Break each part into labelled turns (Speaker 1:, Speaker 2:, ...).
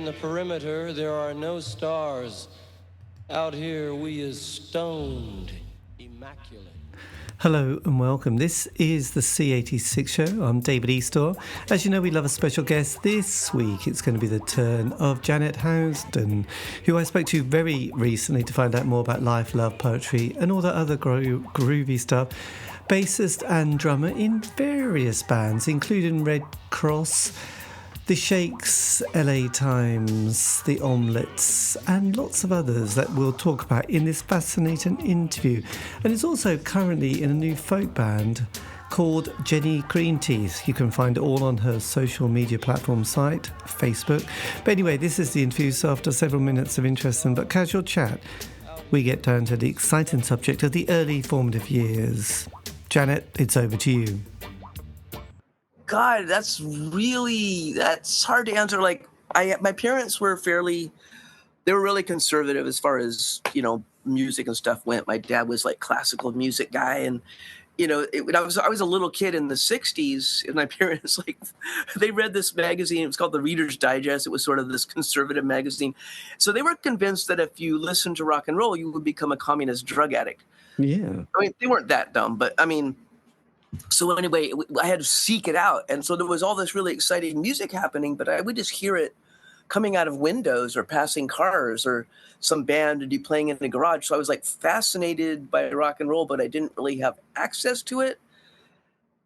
Speaker 1: in the perimeter, there are no stars. Out here, we is stoned, immaculate.
Speaker 2: Hello and welcome. This is the C86 show. I'm David Eastaugh. As you know, we love a special guest. This week it's going to be the turn of Janet Housden, who I spoke to very recently to find out more about life, love, poetry and all that other groovy stuff. Bassist and drummer in various bands, including Redd Kross, The Shakes, LA Times, the Omlits, and lots of others that we'll talk about in this fascinating interview. And it's also currently in a new folk band called Jenny Greenteeth. You can find it all on her social media platform site, Facebook. But anyway, this is the interview, so after several minutes of interesting but casual chat, we get down to the exciting subject of the early formative years. Janet, it's over to you.
Speaker 3: God, that's hard to answer. Like, my parents were they were really conservative as far as, music and stuff went. My dad was like classical music guy. And, when I was a little kid in the 60s, and my parents, they read this magazine. It was called the Reader's Digest. It was sort of this conservative magazine. So they were convinced that if you listened to rock and roll, you would become a communist drug addict.
Speaker 2: Yeah.
Speaker 3: I mean, they weren't that dumb, but so anyway, I had to seek it out. And so there was all this really exciting music happening, but I would just hear it coming out of windows or passing cars or some band would be playing in the garage. So I was fascinated by rock and roll, but I didn't really have access to it.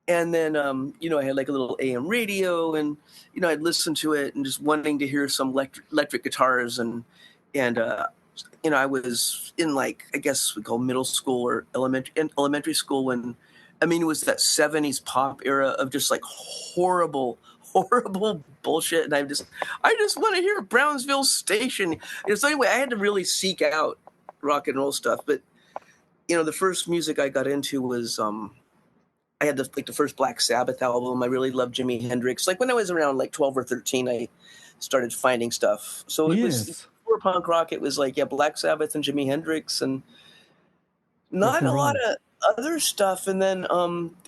Speaker 3: And then, I had a little AM radio and, I'd listen to it and just wanting to hear some electric guitars. And I was in I guess we call middle school or elementary school when, it was that 70s pop era of just horrible bullshit. And I just want to hear Brownsville Station. And so anyway, I had to really seek out rock and roll stuff. But, the first music I got into was, I had the first Black Sabbath album. I really loved Jimi Hendrix. When I was around 12 or 13, I started finding stuff. So it was for punk rock. It was Black Sabbath and Jimi Hendrix and not a lot of other stuff. And then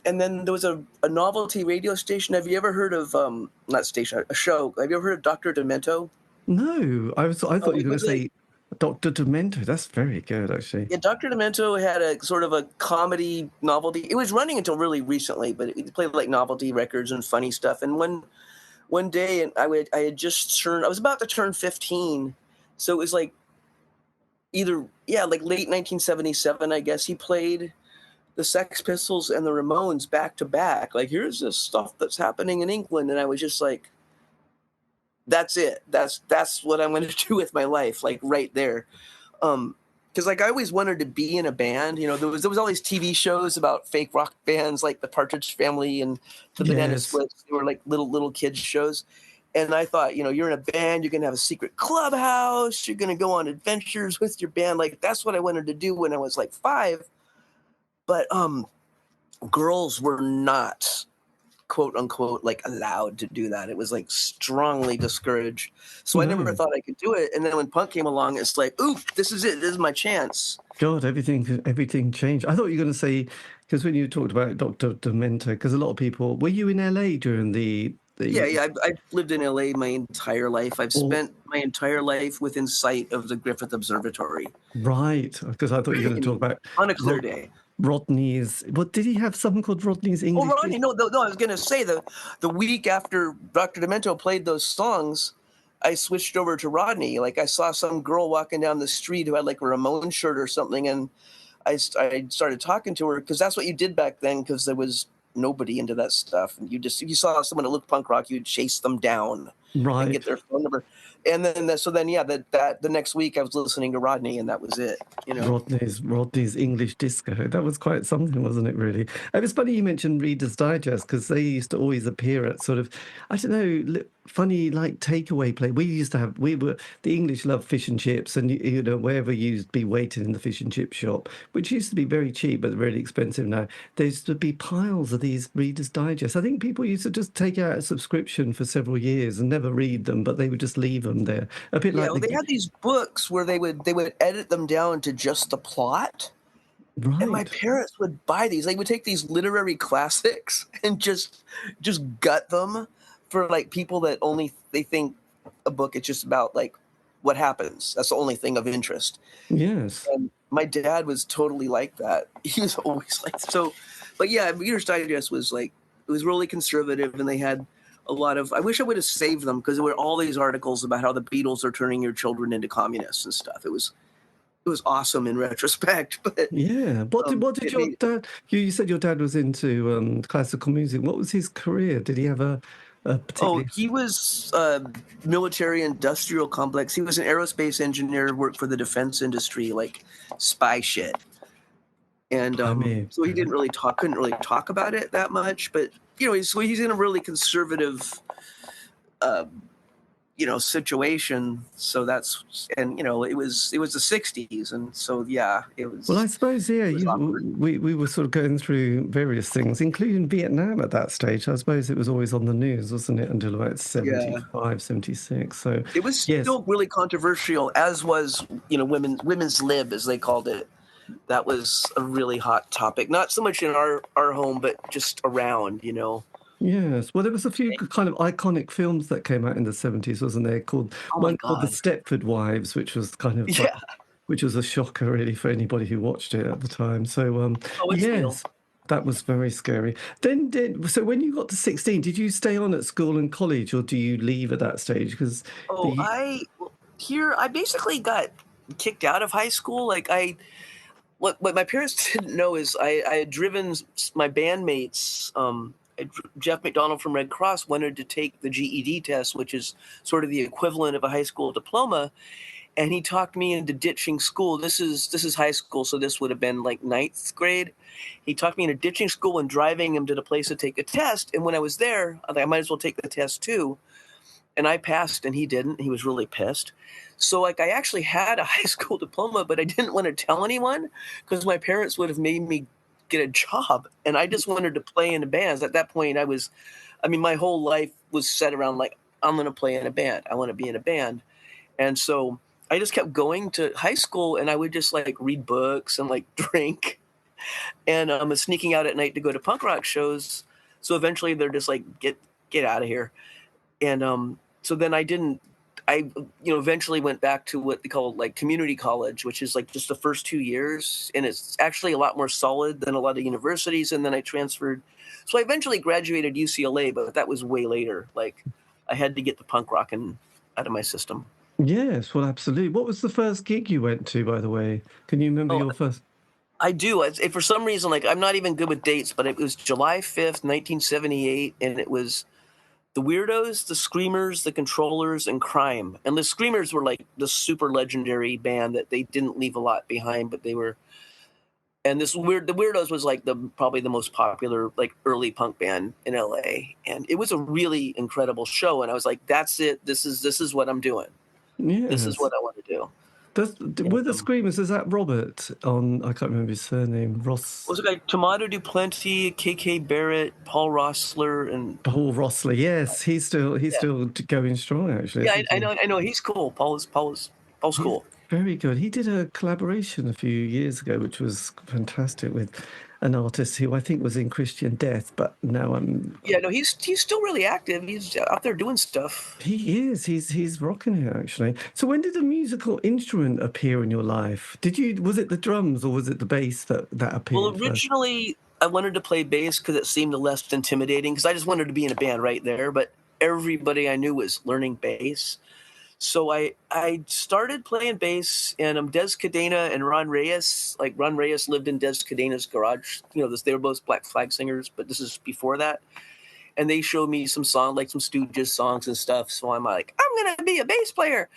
Speaker 3: there was a novelty radio station. Have you ever heard of a show? Have you ever heard of Dr. Demento?
Speaker 2: No, I thought you were going to say Dr. Demento. That's very good, actually.
Speaker 3: Yeah, Dr. Demento had a sort of a comedy novelty. It was running until really recently, but it played novelty records and funny stuff. And one day, and I was about to turn 15, so it was late 1977, I guess. He played the Sex Pistols and the Ramones back to back. Here's this stuff that's happening in England. And I was just that's it. That's what I'm going to do with my life. Right there. Cause I always wanted to be in a band, there was all these TV shows about fake rock bands, like the Partridge Family and the Banana Splits. They were little kids shows. And I thought, you're in a band, you're going to have a secret clubhouse. You're going to go on adventures with your band. That's what I wanted to do when I was 5. But girls were not, quote unquote, allowed to do that. It was strongly discouraged. So I never thought I could do it. And then when punk came along, it's ooh, this is it. This is my chance.
Speaker 2: God, everything changed. I thought you were going to say, because when you talked about Dr. Demento, because a lot of people, were you in LA during the
Speaker 3: Yeah. I've lived in LA my entire life. I've spent my entire life within sight of the Griffith Observatory.
Speaker 2: Right, because I thought you were going to talk about
Speaker 3: on a clear day.
Speaker 2: Rodney's. What did he have? Something called Rodney's English.
Speaker 3: Oh, Rodney! No. I was going to say the week after Dr. Demento played those songs, I switched over to Rodney. I saw some girl walking down the street who had a Ramones shirt or something, and I started talking to her because that's what you did back then. Because there was nobody into that stuff, and if you saw someone that looked punk rock, you'd chase them down,
Speaker 2: right,
Speaker 3: and get their phone number. And then the next week I was listening to Rodney, and that was it.
Speaker 2: Rodney's English disco. That was quite something, wasn't it? Really. It was funny you mentioned Reader's Digest because they used to always appear at sort of, I don't know, funny takeaway play. The English loved fish and chips, and wherever you'd be waiting in the fish and chip shop, which used to be very cheap but really expensive now. There used to be piles of these Reader's Digest. I think people used to just take out a subscription for several years and never read them, but they would just leave them there. A bit
Speaker 3: they had these books where they would edit them down to just the plot.
Speaker 2: Right.
Speaker 3: And my parents would buy these. They would take these literary classics and just gut them for people that only they think a book. It's just about like what happens. That's the only thing of interest.
Speaker 2: Yes.
Speaker 3: And my dad was totally like that. He was always like so. But yeah, Reader's Digest was like it was really conservative, and they had a lot of. I wish I would have saved them because there were all these articles about how the Beatles are turning your children into communists and stuff. It was awesome in retrospect. But
Speaker 2: Yeah. What did your dad? You said your dad was into classical music. What was his career? Did he have a
Speaker 3: Oh,
Speaker 2: particularly?
Speaker 3: he was military industrial complex. He was an aerospace engineer, worked for the defense industry, like spy shit. And
Speaker 2: I mean,
Speaker 3: so he couldn't really talk about it that much. But he's in a really conservative, uh, situation. So and it was the '60s, and so yeah,
Speaker 2: well, I suppose
Speaker 3: it was awkward.
Speaker 2: we were sort of going through various things, including Vietnam at that stage. I suppose it was always on the news, wasn't it, until about
Speaker 3: Yeah.
Speaker 2: 75, 76. So
Speaker 3: It was
Speaker 2: yes.
Speaker 3: still really controversial, as was women's lib, as they called it. That was a really hot topic. Not so much in our home, but just around.
Speaker 2: Yes, well, there was a few kind of iconic films that came out in the 70s, wasn't there?
Speaker 3: Oh my
Speaker 2: One called The
Speaker 3: God.
Speaker 2: Stepford Wives, which was kind of
Speaker 3: Yeah.
Speaker 2: which was a shocker really for anybody who watched it at the time. So
Speaker 3: Oh, it's real.
Speaker 2: yes, that was very scary. So when you got to 16, did you stay on at school and college, or do you leave at that stage? Because
Speaker 3: Oh,
Speaker 2: the
Speaker 3: I basically got kicked out of high school. Like what my parents didn't know is I had driven my bandmates. Jeff McDonald from Redd Kross wanted to take the GED test, which is sort of the equivalent of a high school diploma, and he talked me into ditching school. This is high school, so this would have been like ninth grade. He talked me into ditching school and driving him to the place to take a test. And when I was there, I thought I might as well take the test too. And I passed, and he didn't. He was really pissed. So like I actually had a high school diploma, but I didn't want to tell anyone because my parents would have made me get a job, and I just wanted to play in the bands. At that point, my whole life was set around like I'm going to play in a band. I want to be in a band, and so I just kept going to high school, and I would just like read books and like drink, and sneaking out at night to go to punk rock shows. So eventually, they're just like get out of here, and so then I didn't. I eventually went back to what they call like community college, which is like just the first 2 years, and it's actually a lot more solid than a lot of universities. And then I transferred, so I eventually graduated UCLA, but that was way later. Like I had to get the punk rocking out of my system.
Speaker 2: yes, well, absolutely. What was the first gig you went to, by the way? Can you remember
Speaker 3: Oh,
Speaker 2: your first?
Speaker 3: I do. For some reason, like I'm not even good with dates, but it was July 5th, 1978, and it was the Weirdos, the Screamers, the Controllers, and Crime. And the Screamers were like the super legendary band that they didn't leave a lot behind, but they were. And the Weirdos was like probably the most popular like early punk band in LA, and it was a really incredible show. And I was like, "That's it. This is what I'm doing. This is
Speaker 2: Yes.
Speaker 3: what I want to do."
Speaker 2: Were the
Speaker 3: And,
Speaker 2: Screamers, is that Robert on, I can't remember his surname, Ross?
Speaker 3: was it like Tomato Duplanty, KK Barrett, Paul Rossler, and
Speaker 2: Paul Rossler, yes, he's
Speaker 3: yeah,
Speaker 2: still going strong, actually,
Speaker 3: yeah,
Speaker 2: isn't
Speaker 3: I
Speaker 2: he?
Speaker 3: know, he's cool. Paul's
Speaker 2: He's
Speaker 3: cool.
Speaker 2: very good. He did a collaboration a few years ago, which was fantastic, with an artist who I think was in Christian Death, but now
Speaker 3: Yeah, no, he's still really active. He's out there doing stuff.
Speaker 2: he's rocking it, actually. So when did a musical instrument appear in your life? Was it the drums or was it the bass that
Speaker 3: Well,
Speaker 2: appeared first?
Speaker 3: originally I wanted to play bass because it seemed less intimidating because I just wanted to be in a band right there. But everybody I knew was learning bass. So I started playing bass, and Des Cadena and Ron Reyes. Like Ron Reyes lived in Des Cadena's garage. They were both Black Flag singers, but this is before that. And they showed me some songs, like some Stooges songs and stuff. So I'm like, I'm gonna be a bass player.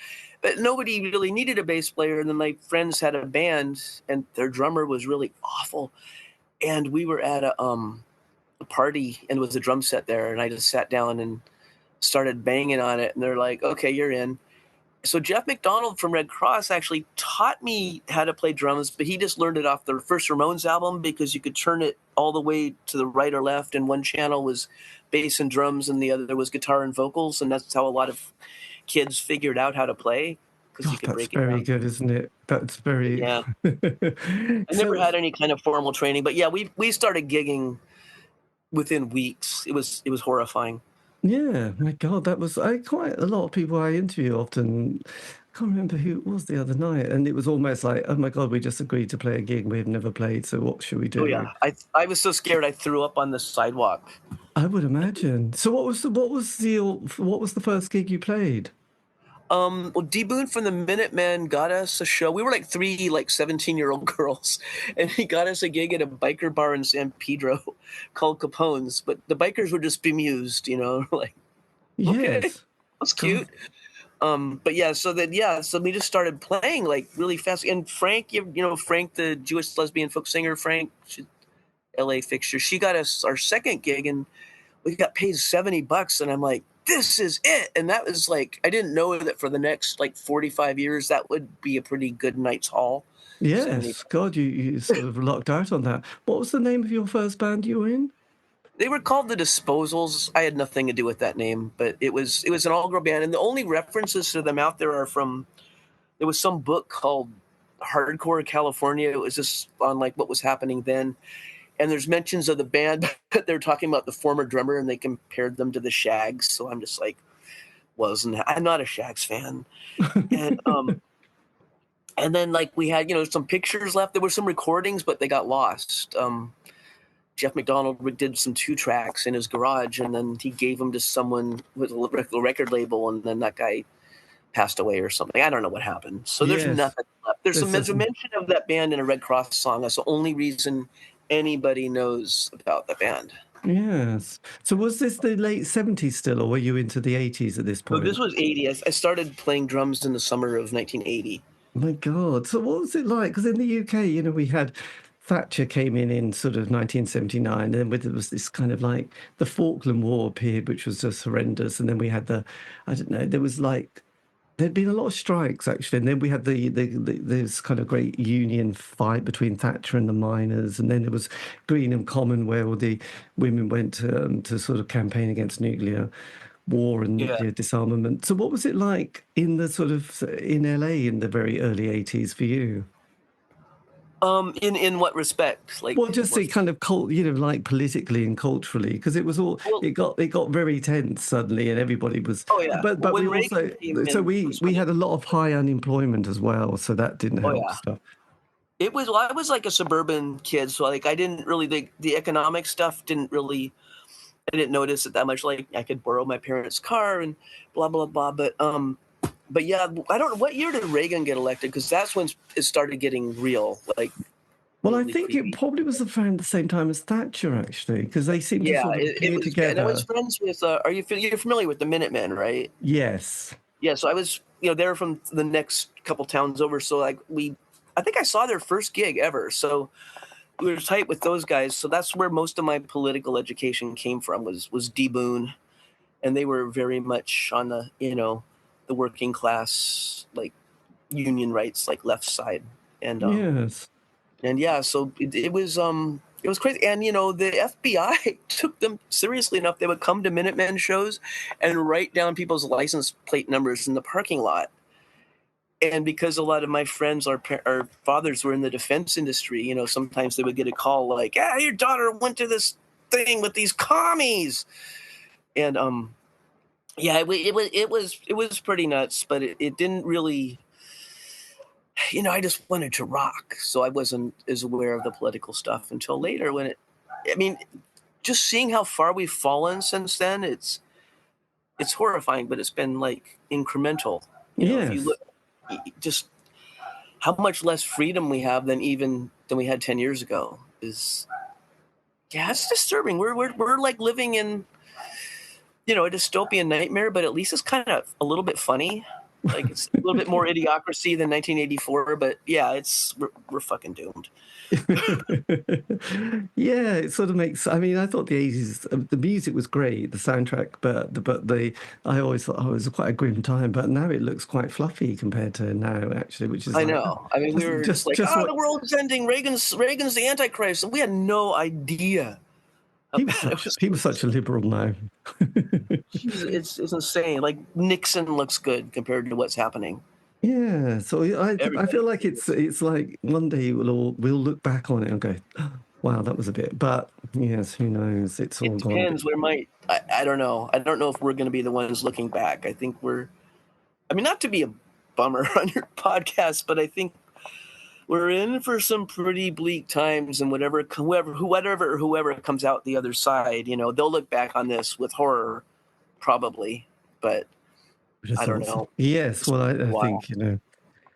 Speaker 3: But nobody really needed a bass player. And then my friends had a band, and their drummer was really awful. And we were at a party, and it was a drum set there, and I just sat down and started banging on it. And they're like, "Okay, you're in." So Jeff McDonald from Redd Kross actually taught me how to play drums, but he just learned it off the first Ramones album because you could turn it all the way to the right or left, and one channel was bass and drums, and the other was guitar and vocals, and that's how a lot of kids figured out how to play because you
Speaker 2: God,
Speaker 3: could
Speaker 2: that's
Speaker 3: break it
Speaker 2: very
Speaker 3: down.
Speaker 2: good, isn't it? That's very.
Speaker 3: Yeah, I never
Speaker 2: So
Speaker 3: had any kind of formal training, but yeah, we started gigging within weeks. It was horrifying.
Speaker 2: Yeah, my God, that was quite a lot of people I interview often. I can't remember who it was the other night, and it was almost like, oh my God, we just agreed to play a gig we've never played, so what should we
Speaker 3: Oh
Speaker 2: do?
Speaker 3: yeah, I was so scared I threw up on the sidewalk.
Speaker 2: I would imagine. So what was the first gig you played?
Speaker 3: Well, D Boone from the Minutemen got us a show. We were like three 17-year-old girls, and he got us a gig at a biker bar in San Pedro called Capone's. But the bikers were just bemused, like, okay,
Speaker 2: Yes.
Speaker 3: that's
Speaker 2: God.
Speaker 3: cute. But so we just started playing like really fast. And Frank, Frank, the Jewish lesbian folk singer, Frank, L.A. fixture. She got us our second gig, and we got paid $70, and I'm like, this is it. And that was like, I didn't know that for the next 45 years that would be a pretty good night's haul. 70.
Speaker 2: Yes. God, you sort of lucked out on that. What was the name of your first band you were in?
Speaker 3: They were called the Disposals. I had nothing to do with that name, but it was an all-girl band, and the only references to them out there are from, there was some book called Hardcore California. It was just on what was happening then. And there's mentions of the band, but they're talking about the former drummer, and they compared them to the Shags. So I'm just like, I'm not a Shags fan. And and then we had some pictures left. There were some recordings, but they got lost. Jeff McDonald did some 2-tracks in his garage, and then he gave them to someone with a record label, and then that guy passed away or something. I don't know what happened. So there's
Speaker 2: Yes.
Speaker 3: nothing left. There's a
Speaker 2: There's
Speaker 3: mention of that band in a Redd Kross song. That's the only reason anybody knows about the band.
Speaker 2: Yes. So was this the late 70s still, or were you into the 80s at this
Speaker 3: So
Speaker 2: point?
Speaker 3: this was 80. I started playing drums in the summer of 1980.
Speaker 2: My God. So what was it like? Because in the UK, we had Thatcher came in sort of 1979, and then there was this kind of the Falkland War appeared, which was just horrendous. And then we had I don't know, there was there'd been a lot of strikes actually, and then we had this kind of great union fight between Thatcher and the miners, and then there was Greenham Common where all the women went to sort of campaign against nuclear war and
Speaker 3: Yeah.
Speaker 2: nuclear disarmament. So what was it like in in LA in the very early 80s for you?
Speaker 3: In what respect?
Speaker 2: Well, just the kind of politically and culturally, because it was all
Speaker 3: Well,
Speaker 2: it got very tense suddenly, and everybody was.
Speaker 3: oh yeah.
Speaker 2: But
Speaker 3: Well,
Speaker 2: we
Speaker 3: when
Speaker 2: also
Speaker 3: Reagan came
Speaker 2: so
Speaker 3: in,
Speaker 2: we had a lot of high unemployment as well, so that didn't
Speaker 3: oh
Speaker 2: help
Speaker 3: yeah.
Speaker 2: stuff.
Speaker 3: I was like a suburban kid, so I didn't really the economic stuff didn't really, I didn't notice it that much. Like I could borrow my parents' car and blah blah blah. But yeah, I don't know what year did Reagan get elected, because that's when it started getting real,
Speaker 2: Well, I
Speaker 3: really
Speaker 2: think it
Speaker 3: creepy.
Speaker 2: probably was around the same time as Thatcher, actually, because they seemed to
Speaker 3: Yeah,
Speaker 2: sort of
Speaker 3: it
Speaker 2: appear
Speaker 3: was, and I was
Speaker 2: together.
Speaker 3: friends with. You're familiar with the Minutemen, right?
Speaker 2: Yes.
Speaker 3: Yeah, so I was, they were from the next couple towns over. So I think I saw their first gig ever. So we were tight with those guys. So that's where most of my political education came from, was D Boone, and they were very much on the working class, union rights, left side, and
Speaker 2: Yes.
Speaker 3: yeah, so it was crazy. And the FBI took them seriously enough. They would come to Minutemen shows and write down people's license plate numbers in the parking lot. And because a lot of my friends, our fathers were in the defense industry, sometimes they would get a call like, "Yeah, your daughter went to this thing with these commies," and yeah, it was pretty nuts, but it didn't really. I just wanted to rock, so I wasn't as aware of the political stuff until later, I mean, just seeing how far we've fallen since then, it's horrifying, but it's been incremental. If you
Speaker 2: Yes.
Speaker 3: look, just how much less freedom we have than we had 10 years ago is, yeah, it's disturbing. We're living in, a dystopian nightmare, but at least it's kind of a little bit funny. It's a little bit more idiocracy than 1984, but yeah, we're fucking doomed.
Speaker 2: Yeah, it sort of makes. I mean, I thought the 80s, the music was great, the soundtrack, but I always thought, it was quite a grim time. But now it looks quite fluffy compared to now, actually, which is
Speaker 3: I know. I mean, we were just like,
Speaker 2: just
Speaker 3: the
Speaker 2: what
Speaker 3: world's ending. Reagan's the Antichrist, and we had no idea.
Speaker 2: he was such a liberal now.
Speaker 3: It's insane. Like Nixon looks good compared to what's happening.
Speaker 2: Yeah, so I
Speaker 3: Everybody.
Speaker 2: feel like it's like one day we'll look back on it and go, oh, wow, that was a bit. But Yes, who knows? It's all
Speaker 3: It
Speaker 2: gone a bit.
Speaker 3: depends. I don't know. I don't know if we're going to be the ones looking back. I think I mean, not to be a bummer on your podcast, but I think we're in for some pretty bleak times, and whoever comes out the other side, they'll look back on this with horror, probably. But I don't know.
Speaker 2: Yes,
Speaker 3: It's
Speaker 2: well,
Speaker 3: been a
Speaker 2: I
Speaker 3: while.
Speaker 2: think,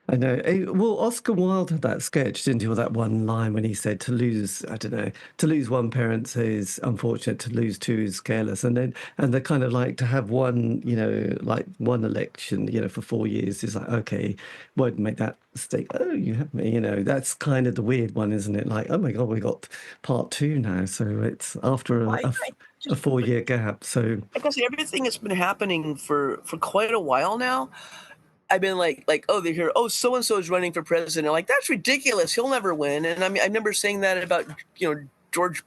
Speaker 2: I know. Well, Oscar Wilde had that sketch, didn't he? With that one line when he said, "To lose, I don't know, to lose one parent is unfortunate. To lose two is careless." And they're kind of like to have one, like one election, for 4 years is like, okay, won't make that mistake. Oh, you have me, That's kind of the weird one, isn't it? Like, oh my God, we got part two now, so it's after
Speaker 3: Well,
Speaker 2: a 4 year gap. So
Speaker 3: I guess everything that's been happening for quite a while now. I've been oh, they hear, oh, so and so is running for president. I'm like, that's ridiculous. He'll never win. And I mean, I remember saying that about George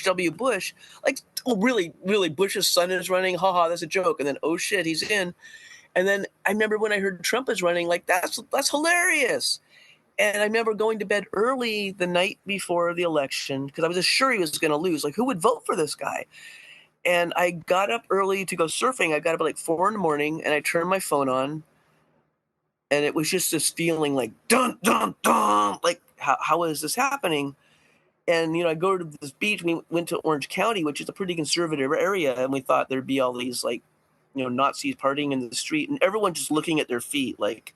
Speaker 3: W. Bush. Like, oh, really, really, Bush's son is running. Haha, that's a joke. And then, oh shit, he's in. And then I remember when I heard Trump is running, like that's hilarious. And I remember going to bed early the night before the election because I was just sure he was going to lose. Like, who would vote for this guy? And I got up early to go surfing. I got up at like 4 a.m. and I turned my phone on. And it was just this feeling like, dun, dun, dun, like, how is this happening? And, I go to this beach. We went to Orange County, which is a pretty conservative area. And we thought there'd be all these, like, Nazis partying in the street. And everyone just looking at their feet like,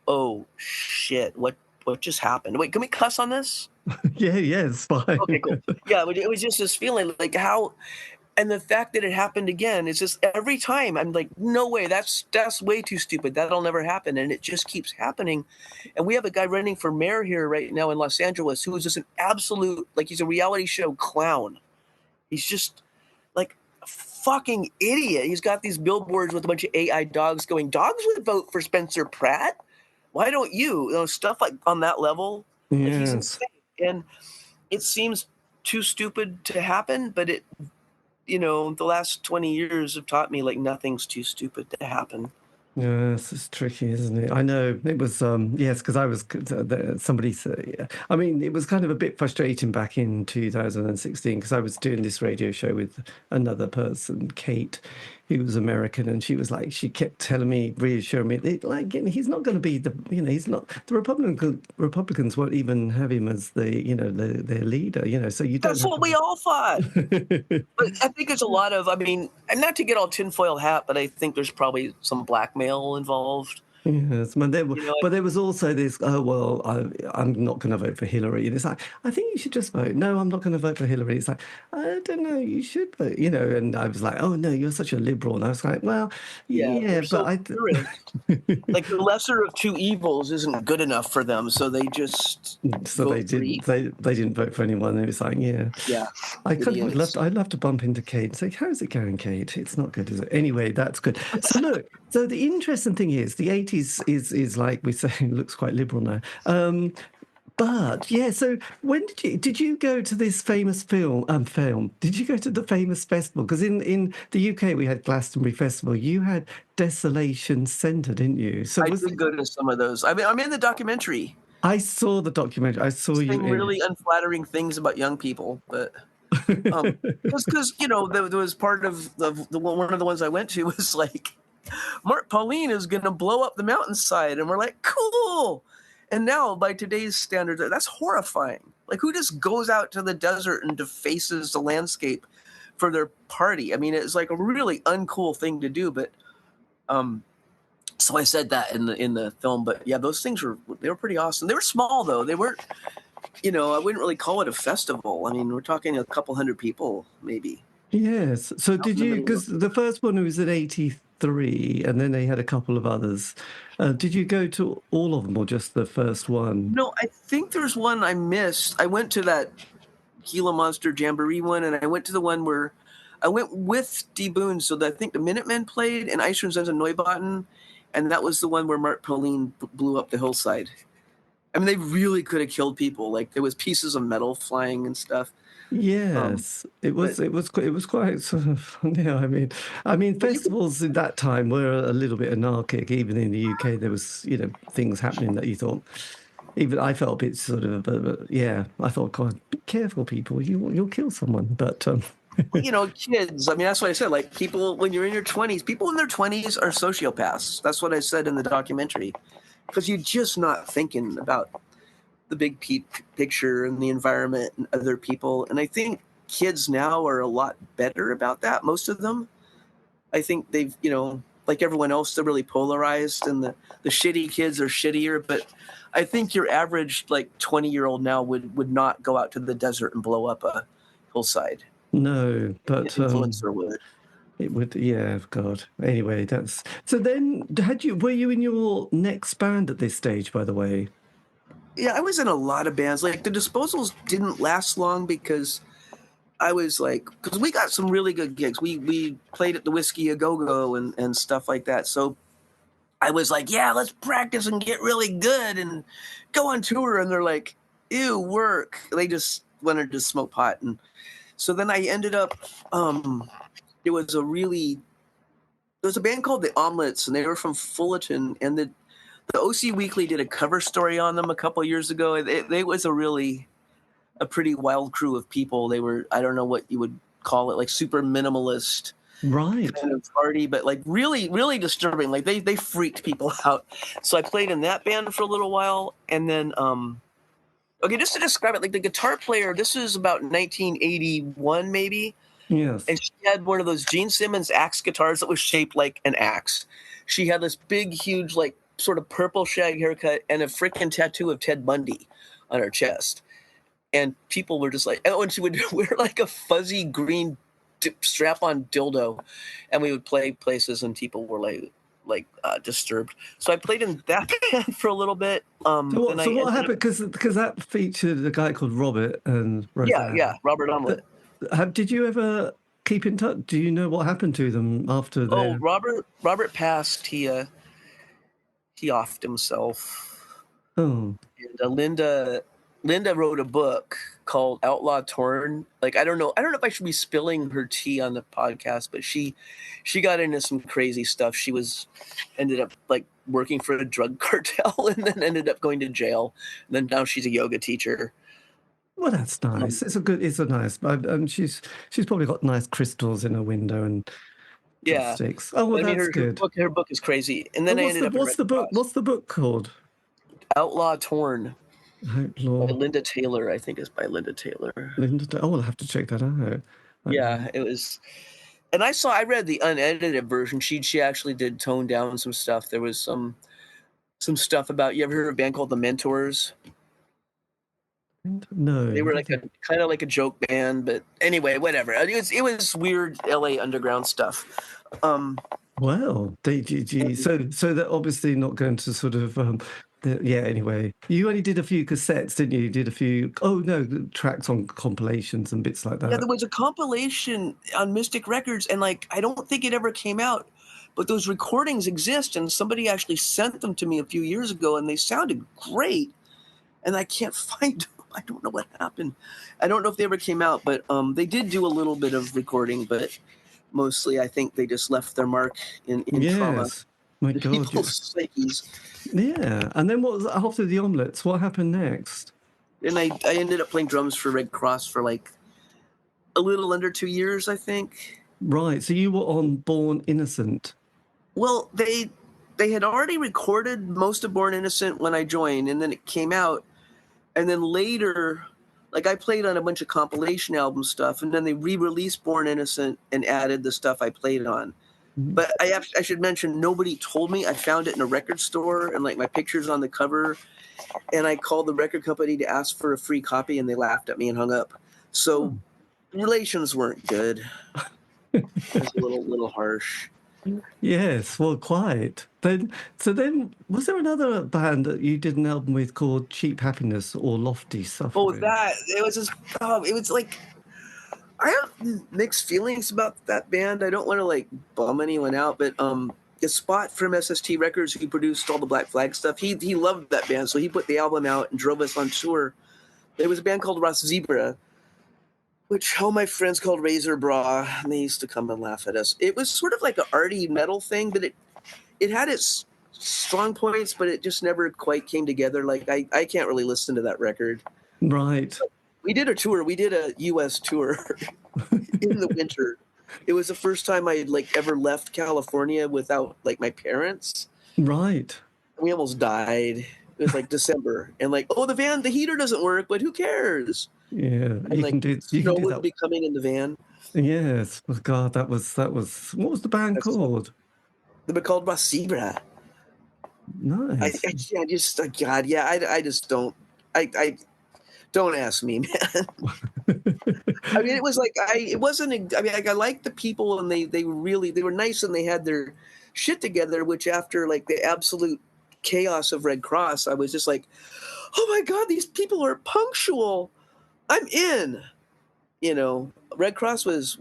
Speaker 3: oh, shit, what just happened? Wait, can we cuss on this?
Speaker 2: yeah, it's fine.
Speaker 3: Okay, cool. Yeah, it was just this feeling like how... And the fact that it happened again is just every time I'm like, no way, that's way too stupid. That'll never happen. And it just keeps happening. And we have a guy running for mayor here right now in Los Angeles who is just an absolute, like, he's a reality show clown. He's just like a fucking idiot. He's got these billboards with a bunch of AI dogs going, dogs would vote for Spencer Pratt. Why don't you? Stuff like on that level.
Speaker 2: Yes.
Speaker 3: Like, he's insane. And it seems too stupid to happen, but the last 20 years have taught me, like, nothing's too stupid to happen.
Speaker 2: Yes, it's tricky, isn't it? I know it was, yes, because I was, somebody said, yeah. I mean, it was kind of a bit frustrating back in 2016 because I was doing this radio show with another person, Kate, who was American, and she was like, she kept telling me, reassuring me, like, he's not going to be he's not, the Republicans won't even have him as their leader, so you don't.
Speaker 3: That's what we all thought. But I think there's a lot of, I mean, and not to get all tinfoil hat, but I think there's probably some blackmail involved.
Speaker 2: Yes, but there was also this, oh, well, I'm not going to vote for Hillary. And it's like, I think you should just vote. No, I'm not going to vote for Hillary. It's like, I don't know, you should vote, and I was like, oh, no, you're such a liberal. And I was like, well, yeah but
Speaker 3: like, the lesser of two evils isn't good enough for them, so they just
Speaker 2: they didn't vote for anyone. It was like, yeah. I'd love to bump into Kate and say, how's it going, Kate? It's not good, is it? Anyway, that's good. So look, so the interesting thing is the 80s is like we say, looks quite liberal now. But yeah, so when did you go to this famous film? Did you go to the famous festival? Because in the UK we had Glastonbury Festival. You had Desolation Centre, didn't you? So
Speaker 3: I did go to some of those. I mean, I'm in the documentary.
Speaker 2: I saw the documentary. I saw you
Speaker 3: saying really unflattering things about young people, but because there was part of one of the ones I went to was like, Mark Pauline is going to blow up the mountainside, and we're like, cool. And now, by today's standards, that's horrifying. Like, who just goes out to the desert and defaces the landscape for their party? I mean, it's like a really uncool thing to do. But so I said that in the film. But yeah, those things were pretty awesome. They were small though. They weren't. I wouldn't really call it a festival. I mean, we're talking a couple hundred people, maybe.
Speaker 2: Yes. So did you? Because the first one was at 83, and then they had a couple of others. Did you go to all of them, or just the first one?
Speaker 3: No, I think there's one I missed. I went to that Gila Monster Jamboree one, and I went to the one where I went with D. Boone, so that I think the Minutemen played, and Eichhorn and Neubauten, and that was the one where Mark Pauline blew up the hillside. I mean, they really could have killed people. Like, there was pieces of metal flying and stuff.
Speaker 2: Yes, it was quite sort of, I mean, festivals at that time were a little bit anarchic. Even in the UK, there was, things happening that you thought, even I felt a bit sort of, yeah, I thought, God, be careful, people, you'll kill someone. But
Speaker 3: Kids. I mean, that's what I said. Like people, when you're in your 20s, people in their 20s are sociopaths. That's what I said in the documentary, because you're just not thinking about the big picture and the environment and other people. And I think kids now are a lot better about that. Most of them, I think they've, like everyone else, they're really polarized, and the shitty kids are shittier. But I think your average 20-year-old now would not go out to the desert and blow up a hillside.
Speaker 2: No, but
Speaker 3: influencer would.
Speaker 2: It would, yeah, God. Anyway, that's so. Then, were you in your next band at this stage? By the way,
Speaker 3: yeah, I was in a lot of bands. Like the Disposals didn't last long because I was because we got some really good gigs. We played at the Whiskey A Go Go and stuff like that. So I was like, yeah, let's practice and get really good and go on tour. And they're like, ew, work. They just wanted to smoke pot. And so then I ended up, there was a band called the Omlits, and they were from Fullerton. And the OC Weekly did a cover story on them a couple of years ago. They was a pretty wild crew of people. They were, I don't know what you would call it, like super minimalist.
Speaker 2: Right.
Speaker 3: Kind of party, but really, really disturbing. Like they freaked people out. So I played in that band for a little while, and then okay, just to describe it, like the guitar player, this is about 1981 maybe.
Speaker 2: Yes.
Speaker 3: And she had one of those Gene Simmons axe guitars that was shaped like an axe. She had this big, huge, sort of purple shag haircut and a freaking tattoo of Ted Bundy on her chest. And people were just like, oh, and she would wear a fuzzy green strap-on dildo, and we would play places, and people were disturbed. So I played in that band for a little bit.
Speaker 2: So what happened? Because that featured a guy called Robert and Roseanne.
Speaker 3: Yeah, Robert Omlet.
Speaker 2: Did you ever keep in touch? Do you know what happened to them after that?
Speaker 3: Oh, Robert passed. He offed himself.
Speaker 2: Oh.
Speaker 3: And Linda wrote a book called Outlaw Torn. I don't know if I should be spilling her tea on the podcast, but she got into some crazy stuff. She ended up working for a drug cartel and then ended up going to jail. And then now she's a yoga teacher.
Speaker 2: Well, that's nice. It's a nice. She's probably got nice crystals in her window and sticks. Oh, well, that's good.
Speaker 3: Her book is crazy. And then
Speaker 2: what's the book called?
Speaker 3: Outlaw Torn.
Speaker 2: Outlaw.
Speaker 3: By Linda Taylor, I think it's by Linda Taylor.
Speaker 2: I'll have to check that out.
Speaker 3: Yeah, it was. And I read the unedited version. She actually did tone down some stuff. There was some stuff about. You ever heard of a band called the Mentors?
Speaker 2: No.
Speaker 3: They were kind of like a joke band, but anyway, whatever. It was weird LA underground stuff.
Speaker 2: Well, so they're obviously not going to sort of. Anyway, you only did a few cassettes, didn't you? You did a few, tracks on compilations and bits like that.
Speaker 3: Yeah, there was a compilation on Mystic Records, and I don't think it ever came out, but those recordings exist, and somebody actually sent them to me a few years ago, and they sounded great, and I can't find them. I don't know what happened. I don't know if they ever came out, but they did do a little bit of recording, but mostly I think they just left their mark in trauma.
Speaker 2: My God,
Speaker 3: people's psyches.
Speaker 2: Yeah, and then what was after the Omlits? What happened next?
Speaker 3: And I ended up playing drums for Redd Kross for a little under 2 years, I think.
Speaker 2: Right, so you were on Born Innocent.
Speaker 3: Well, they had already recorded most of Born Innocent when I joined, and then it came out, and then later, I played on a bunch of compilation album stuff, and then they re-released Born Innocent and added the stuff I played on. But I should mention, nobody told me. I found it in a record store, and my picture's on the cover. And I called the record company to ask for a free copy, and they laughed at me and hung up. So relations weren't good. It was a little harsh.
Speaker 2: Yes, well, quite. Then was there another band that you did an album with called Cheap Happiness or Lofty Suffering?
Speaker 3: Oh, it was just it was I have mixed feelings about that band. I don't want to bum anyone out, but Spot from SST Records, who produced all the Black Flag stuff, he loved that band, so he put the album out and drove us on tour. There was a band called Raszebrae, which all my friends called Raszebrae, and they used to come and laugh at us. It was sort of like an arty metal thing, but it had its strong points, but it just never quite came together. Like I can't really listen to that record.
Speaker 2: Right.
Speaker 3: We did a tour. We did a U.S. tour in the winter. It was the first time I had like ever left California without like my parents.
Speaker 2: Right.
Speaker 3: We almost died. It was like December, and like, oh, the heater doesn't work, but who cares?
Speaker 2: Yeah,
Speaker 3: And like,
Speaker 2: you can
Speaker 3: snow
Speaker 2: do
Speaker 3: would
Speaker 2: that.
Speaker 3: be coming in the van.
Speaker 2: Yes. Oh, God, that was. What was the band called?
Speaker 3: They were called Raszebrae.
Speaker 2: Nice.
Speaker 3: I just, God, yeah, I just don't. I don't ask me, man. I mean, it was like it wasn't. I mean, like, I liked the people, and they were nice, and they had their shit together. Which after like the absolute chaos of Redd Kross, I was just like, oh my God, these people are punctual. I'm in. You know, Redd Kross was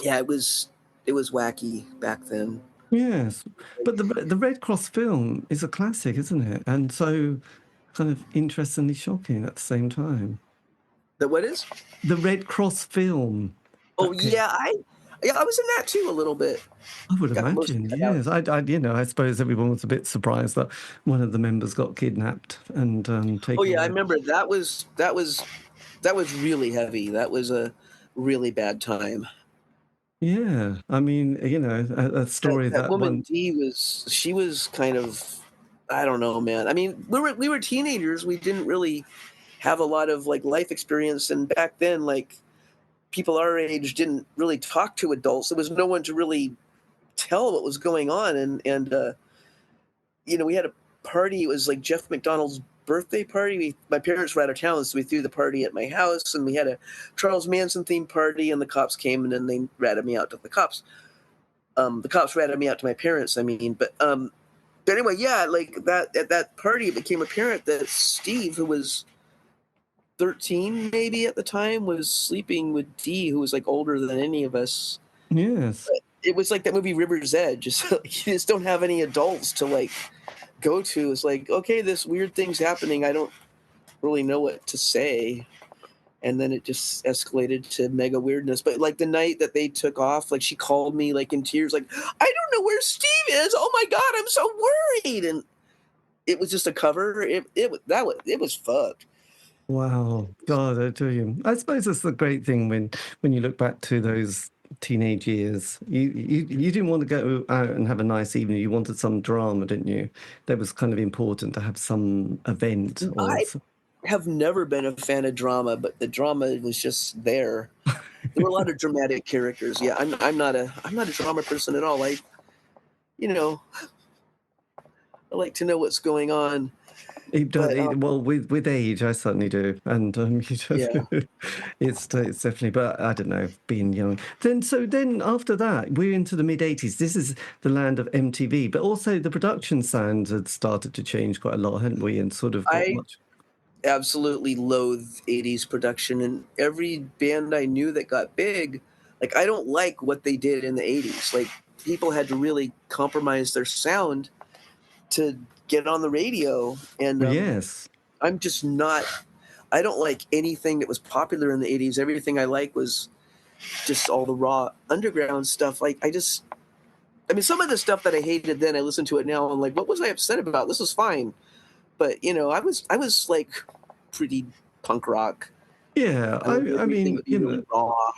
Speaker 3: yeah, it was wacky back then.
Speaker 2: Yes, but the Red Cross film is a classic, isn't it? And so kind of interestingly shocking at the same time.
Speaker 3: The what is?
Speaker 2: The Red Cross film.
Speaker 3: Oh yeah, I was in that too a little bit.
Speaker 2: I would
Speaker 3: Got most of
Speaker 2: imagine,
Speaker 3: that out.
Speaker 2: yes. I suppose everyone was a bit surprised that one of the members got kidnapped and taken
Speaker 3: Oh yeah, I
Speaker 2: away.
Speaker 3: remember that was really heavy. That was a really bad time.
Speaker 2: Yeah, I mean, a story
Speaker 3: That
Speaker 2: that
Speaker 3: woman
Speaker 2: one.
Speaker 3: D she was kind of, I don't know, man. I mean, we were teenagers. We didn't really have a lot of like life experience, and back then, like people our age didn't really talk to adults. There was no one to really tell what was going on, and we had a party. It was like Jeff McDonald's birthday party. My parents were out of town, so we threw the party at my house, and we had a Charles Manson themed party, and the cops came, and then they ratted me out to the cops. The cops ratted me out to my parents. I mean, but anyway, yeah, like that at that party, it became apparent that Steve, who was 13 maybe at the time, was sleeping with Dee, who was like older than any of us.
Speaker 2: Yes.
Speaker 3: It was like that movie River's Edge. Just like, you just don't have any adults to like go to. It's like, okay, this weird thing's happening. I don't really know what to say. And then it just escalated to mega weirdness. But like the night that they took off, like she called me like in tears, like, I don't know where Steve is. Oh my God, I'm so worried. And it was just a cover. It was fucked.
Speaker 2: Wow, God, I tell you. I suppose that's the great thing when you look back to those teenage years. You didn't want to go out and have a nice evening. You wanted some drama, didn't you? That was kind of important to have some event or.
Speaker 3: I have never been a fan of drama, but the drama was just there. There were a lot of dramatic characters. Yeah, I'm not a drama person at all. You know, I like to know what's going on.
Speaker 2: Well, with age, I certainly do, and
Speaker 3: Yeah.
Speaker 2: it's definitely. But I don't know, being young. Then after that, we're into the mid-80s. This is the land of MTV, but also the production sound had started to change quite a lot, hadn't we? And sort of got
Speaker 3: I
Speaker 2: much.
Speaker 3: absolutely loathe 80s production, and every band I knew that got big, like I don't like what they did in the 80s. Like people had to really compromise their sound to get on the radio, and
Speaker 2: Yes.
Speaker 3: I'm just not. I don't like anything that was popular in the 80s. Everything I like was just all the raw underground stuff. Like I mean, some of the stuff that I hated then, I listen to it now. I'm like, what was I upset about? This was fine. But I was like pretty punk rock.
Speaker 2: Yeah,
Speaker 3: I wanted
Speaker 2: I
Speaker 3: everything
Speaker 2: mean,
Speaker 3: to be really raw.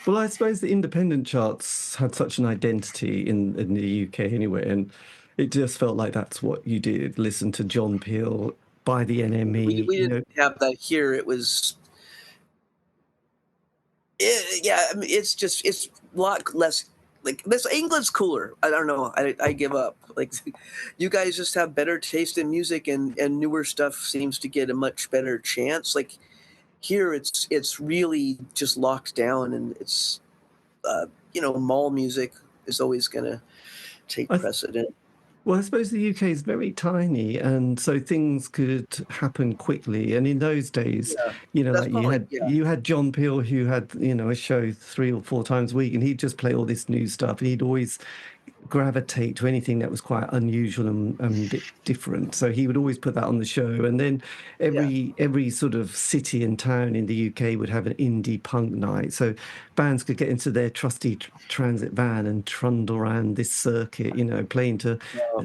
Speaker 2: well, I suppose the independent charts had such an identity in the UK anyway, and it just felt like that's what you did. Listen to John Peel, buy the NME,
Speaker 3: We didn't have that here. It was, yeah. I mean, it's a lot less. Like this, England's cooler. I don't know. I give up. Like, you guys just have better taste in music, and newer stuff seems to get a much better chance. Like here, it's really just locked down, and it's mall music is always gonna take
Speaker 2: I,
Speaker 3: precedent.
Speaker 2: well, I suppose the UK is very tiny, and so things could happen quickly. And in those days,
Speaker 3: Yeah, that's
Speaker 2: like you
Speaker 3: probably
Speaker 2: had you had John Peel who had a show 3 or 4 times a week, and he'd just play all this new stuff. And he'd always gravitate to anything that was quite unusual and a bit different. So he would always put that on the show. And then every sort of city and town in the UK would have an indie punk night. So bands could get into their trusty transit van and trundle around this circuit, you know, playing to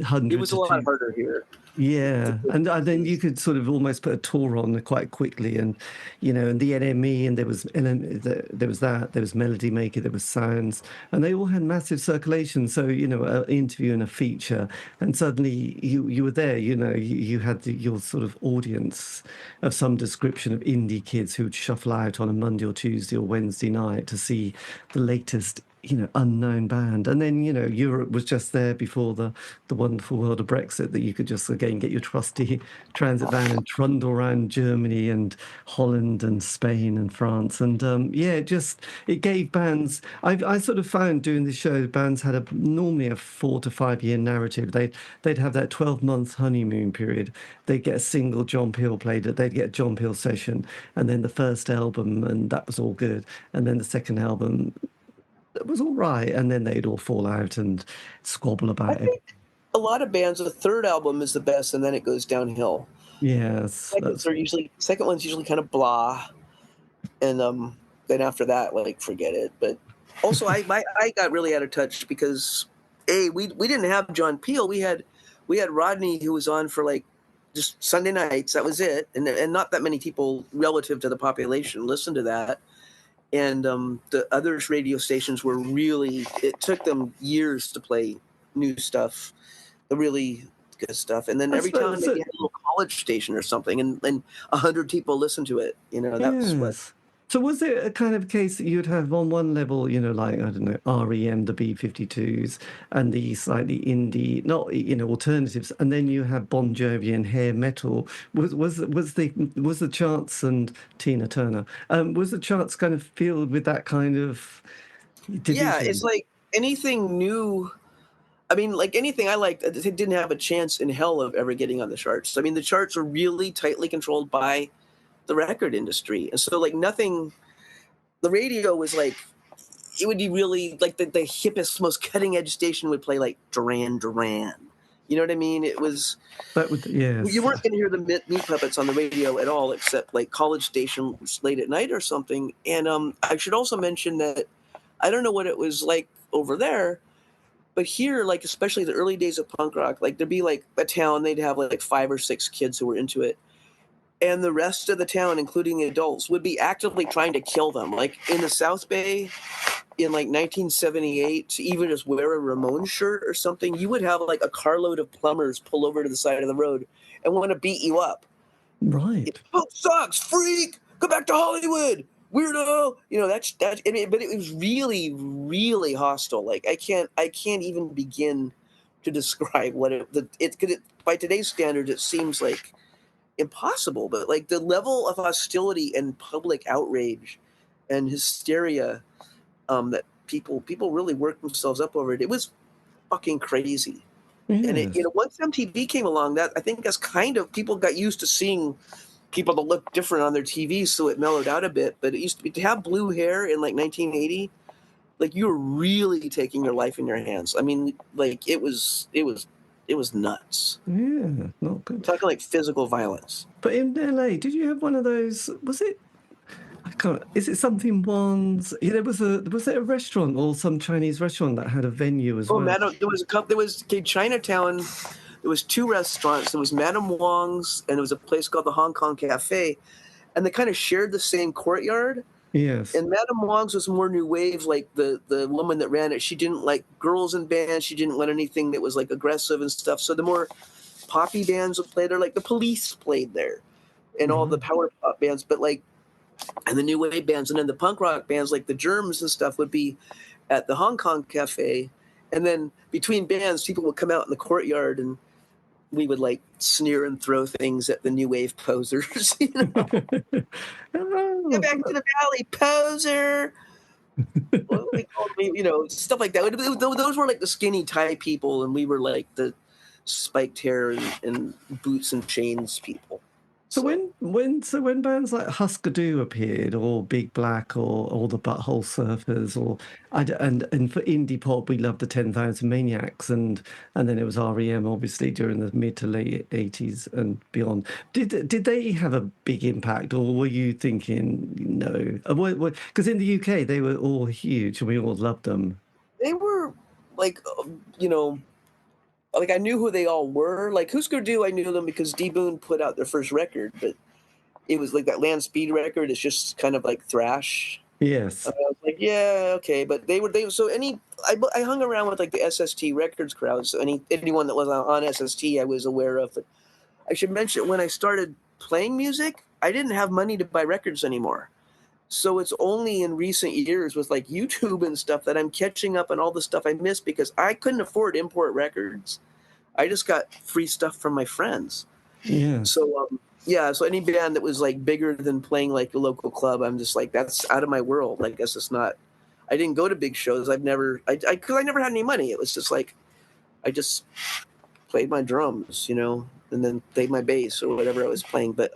Speaker 2: hundreds.
Speaker 3: It was a lot harder here.
Speaker 2: Yeah, and then you could sort of almost put a tour on quite quickly, and you know, and the NME, and there was Melody Maker, there was Sounds, and they all had massive circulation. So you know, an interview and a feature, and suddenly you were there. You know, you had your sort of audience of some description of indie kids who would shuffle out on a Monday or Tuesday or Wednesday night to see the latest, you know, unknown band. And then, you know, Europe was just there before the wonderful world of Brexit, that you could just again get your trusty transit van and trundle around Germany and Holland and Spain and France. And it gave bands, I sort of found doing the show, bands had normally a 4 to 5 year narrative. They'd have that 12-month honeymoon period. They'd get a single John Peel played, they'd get a John Peel session, and then the first album, and that was all good. And then the second album, it was all right, and then they'd all fall out and squabble about it.
Speaker 3: A lot of bands, the third album is the best, and then it goes downhill.
Speaker 2: Yes,
Speaker 3: second one's usually kind of blah, and then after that, like, forget it. But also, I got really out of touch because we didn't have John Peel. We had Rodney, who was on for like just Sunday nights. That was it, and not that many people relative to the population listened to that. And the other radio stations were really, it took them years to play new stuff, the really good stuff. And then every time they had a little college station or something, and 100 people listened to it. You know, that was what.
Speaker 2: So was there a kind of case that you'd have on one level, you know, like, I don't know, REM, the B-52s, and the slightly indie, not, you know, alternatives, and then you have Bon Jovi and hair metal. Was the charts, and Tina Turner, was the charts kind of filled with that kind of division?
Speaker 3: Yeah, it's like anything new. I mean, like anything I liked, it didn't have a chance in hell of ever getting on the charts. I mean, the charts are really tightly controlled by the record industry, and so like nothing, the radio was like, it would be really like the hippest, most cutting edge station would play like Duran Duran, you know what I mean? It was, you weren't going to hear the Meat Puppets on the radio at all, except like college stations late at night or something. And I should also mention that I don't know what it was like over there, but here, like especially the early days of punk rock, like there'd be like a town, they'd have like 5 or 6 kids who were into it, and the rest of the town, including the adults, would be actively trying to kill them. Like in the South Bay in like 1978, to even just wear a Ramones shirt or something, you would have like a carload of plumbers pull over to the side of the road and want to beat you up.
Speaker 2: Right.
Speaker 3: Oh, sucks, freak, go back to Hollywood, weirdo. You know, that's, I mean, but it was really, really hostile. Like I can't even begin to describe what it could, by today's standards, it seems like impossible, but like the level of hostility and public outrage and hysteria that people really worked themselves up over it was fucking crazy.
Speaker 2: Yes.
Speaker 3: And it, you know, once MTV came along, that I think that's kind of, people got used to seeing people that look different on their TVs, so it mellowed out a bit. But it used to be, to have blue hair in like 1980, like you were really taking your life in your hands. I mean, like it was nuts.
Speaker 2: Yeah, not good.
Speaker 3: I'm talking like physical violence.
Speaker 2: But in LA, did you have one of those? Was it? I can't. Is it something ones? Yeah, was it a restaurant or some Chinese restaurant that had a venue as well?
Speaker 3: There was a couple. There was Chinatown. There was 2 restaurants. There was Madame Wong's, and there was a place called the Hong Kong Cafe, and they kind of shared the same courtyard.
Speaker 2: Yes.
Speaker 3: And Madame Wong's was more new wave. Like the woman that ran it, she didn't like girls in bands. She didn't want anything that was like aggressive and stuff. So the more poppy bands would play there, like the Police played there, and all the power pop bands. But like, and the new wave bands, and then the punk rock bands like the Germs and stuff would be at the Hong Kong Cafe. And then between bands, people would come out in the courtyard, and we would like sneer and throw things at the new wave posers. You know? Get back to the valley, poser. What we called me, you know, stuff like that. Those were like the skinny tie people, and we were like the spiked hair and boots and chains people.
Speaker 2: So
Speaker 3: So
Speaker 2: when bands like Husker Du appeared, or Big Black, or the Butthole Surfers, or and for indie pop, we loved the 10,000 Maniacs, and then it was REM, obviously during the mid to late 80s and beyond. Did they have a big impact, or were you thinking no? Because in the UK they were all huge and we all loved them.
Speaker 3: they were like, you know, like I knew who they all were. Like Husker Du, I knew them because D Boon put out their first record, but it was like that Land Speed record. It's just kind of like thrash. I
Speaker 2: Yes.
Speaker 3: was like, yeah, okay, but they so I hung around with like the SST Records crowds. So anyone that was on SST, I was aware of. But I should mention when I started playing music, I didn't have money to buy records anymore. So it's only in recent years with like YouTube and stuff that I'm catching up on all the stuff I missed because I couldn't afford import records. I just got free stuff from my friends.
Speaker 2: Yes.
Speaker 3: So yeah, so any band that was like bigger than playing like a local club, I'm just like that's out of my world. I guess it's not. I didn't go to big shows. I've never, because I never had any money. It was just like I just played my drums, and then played my bass or whatever I was playing. But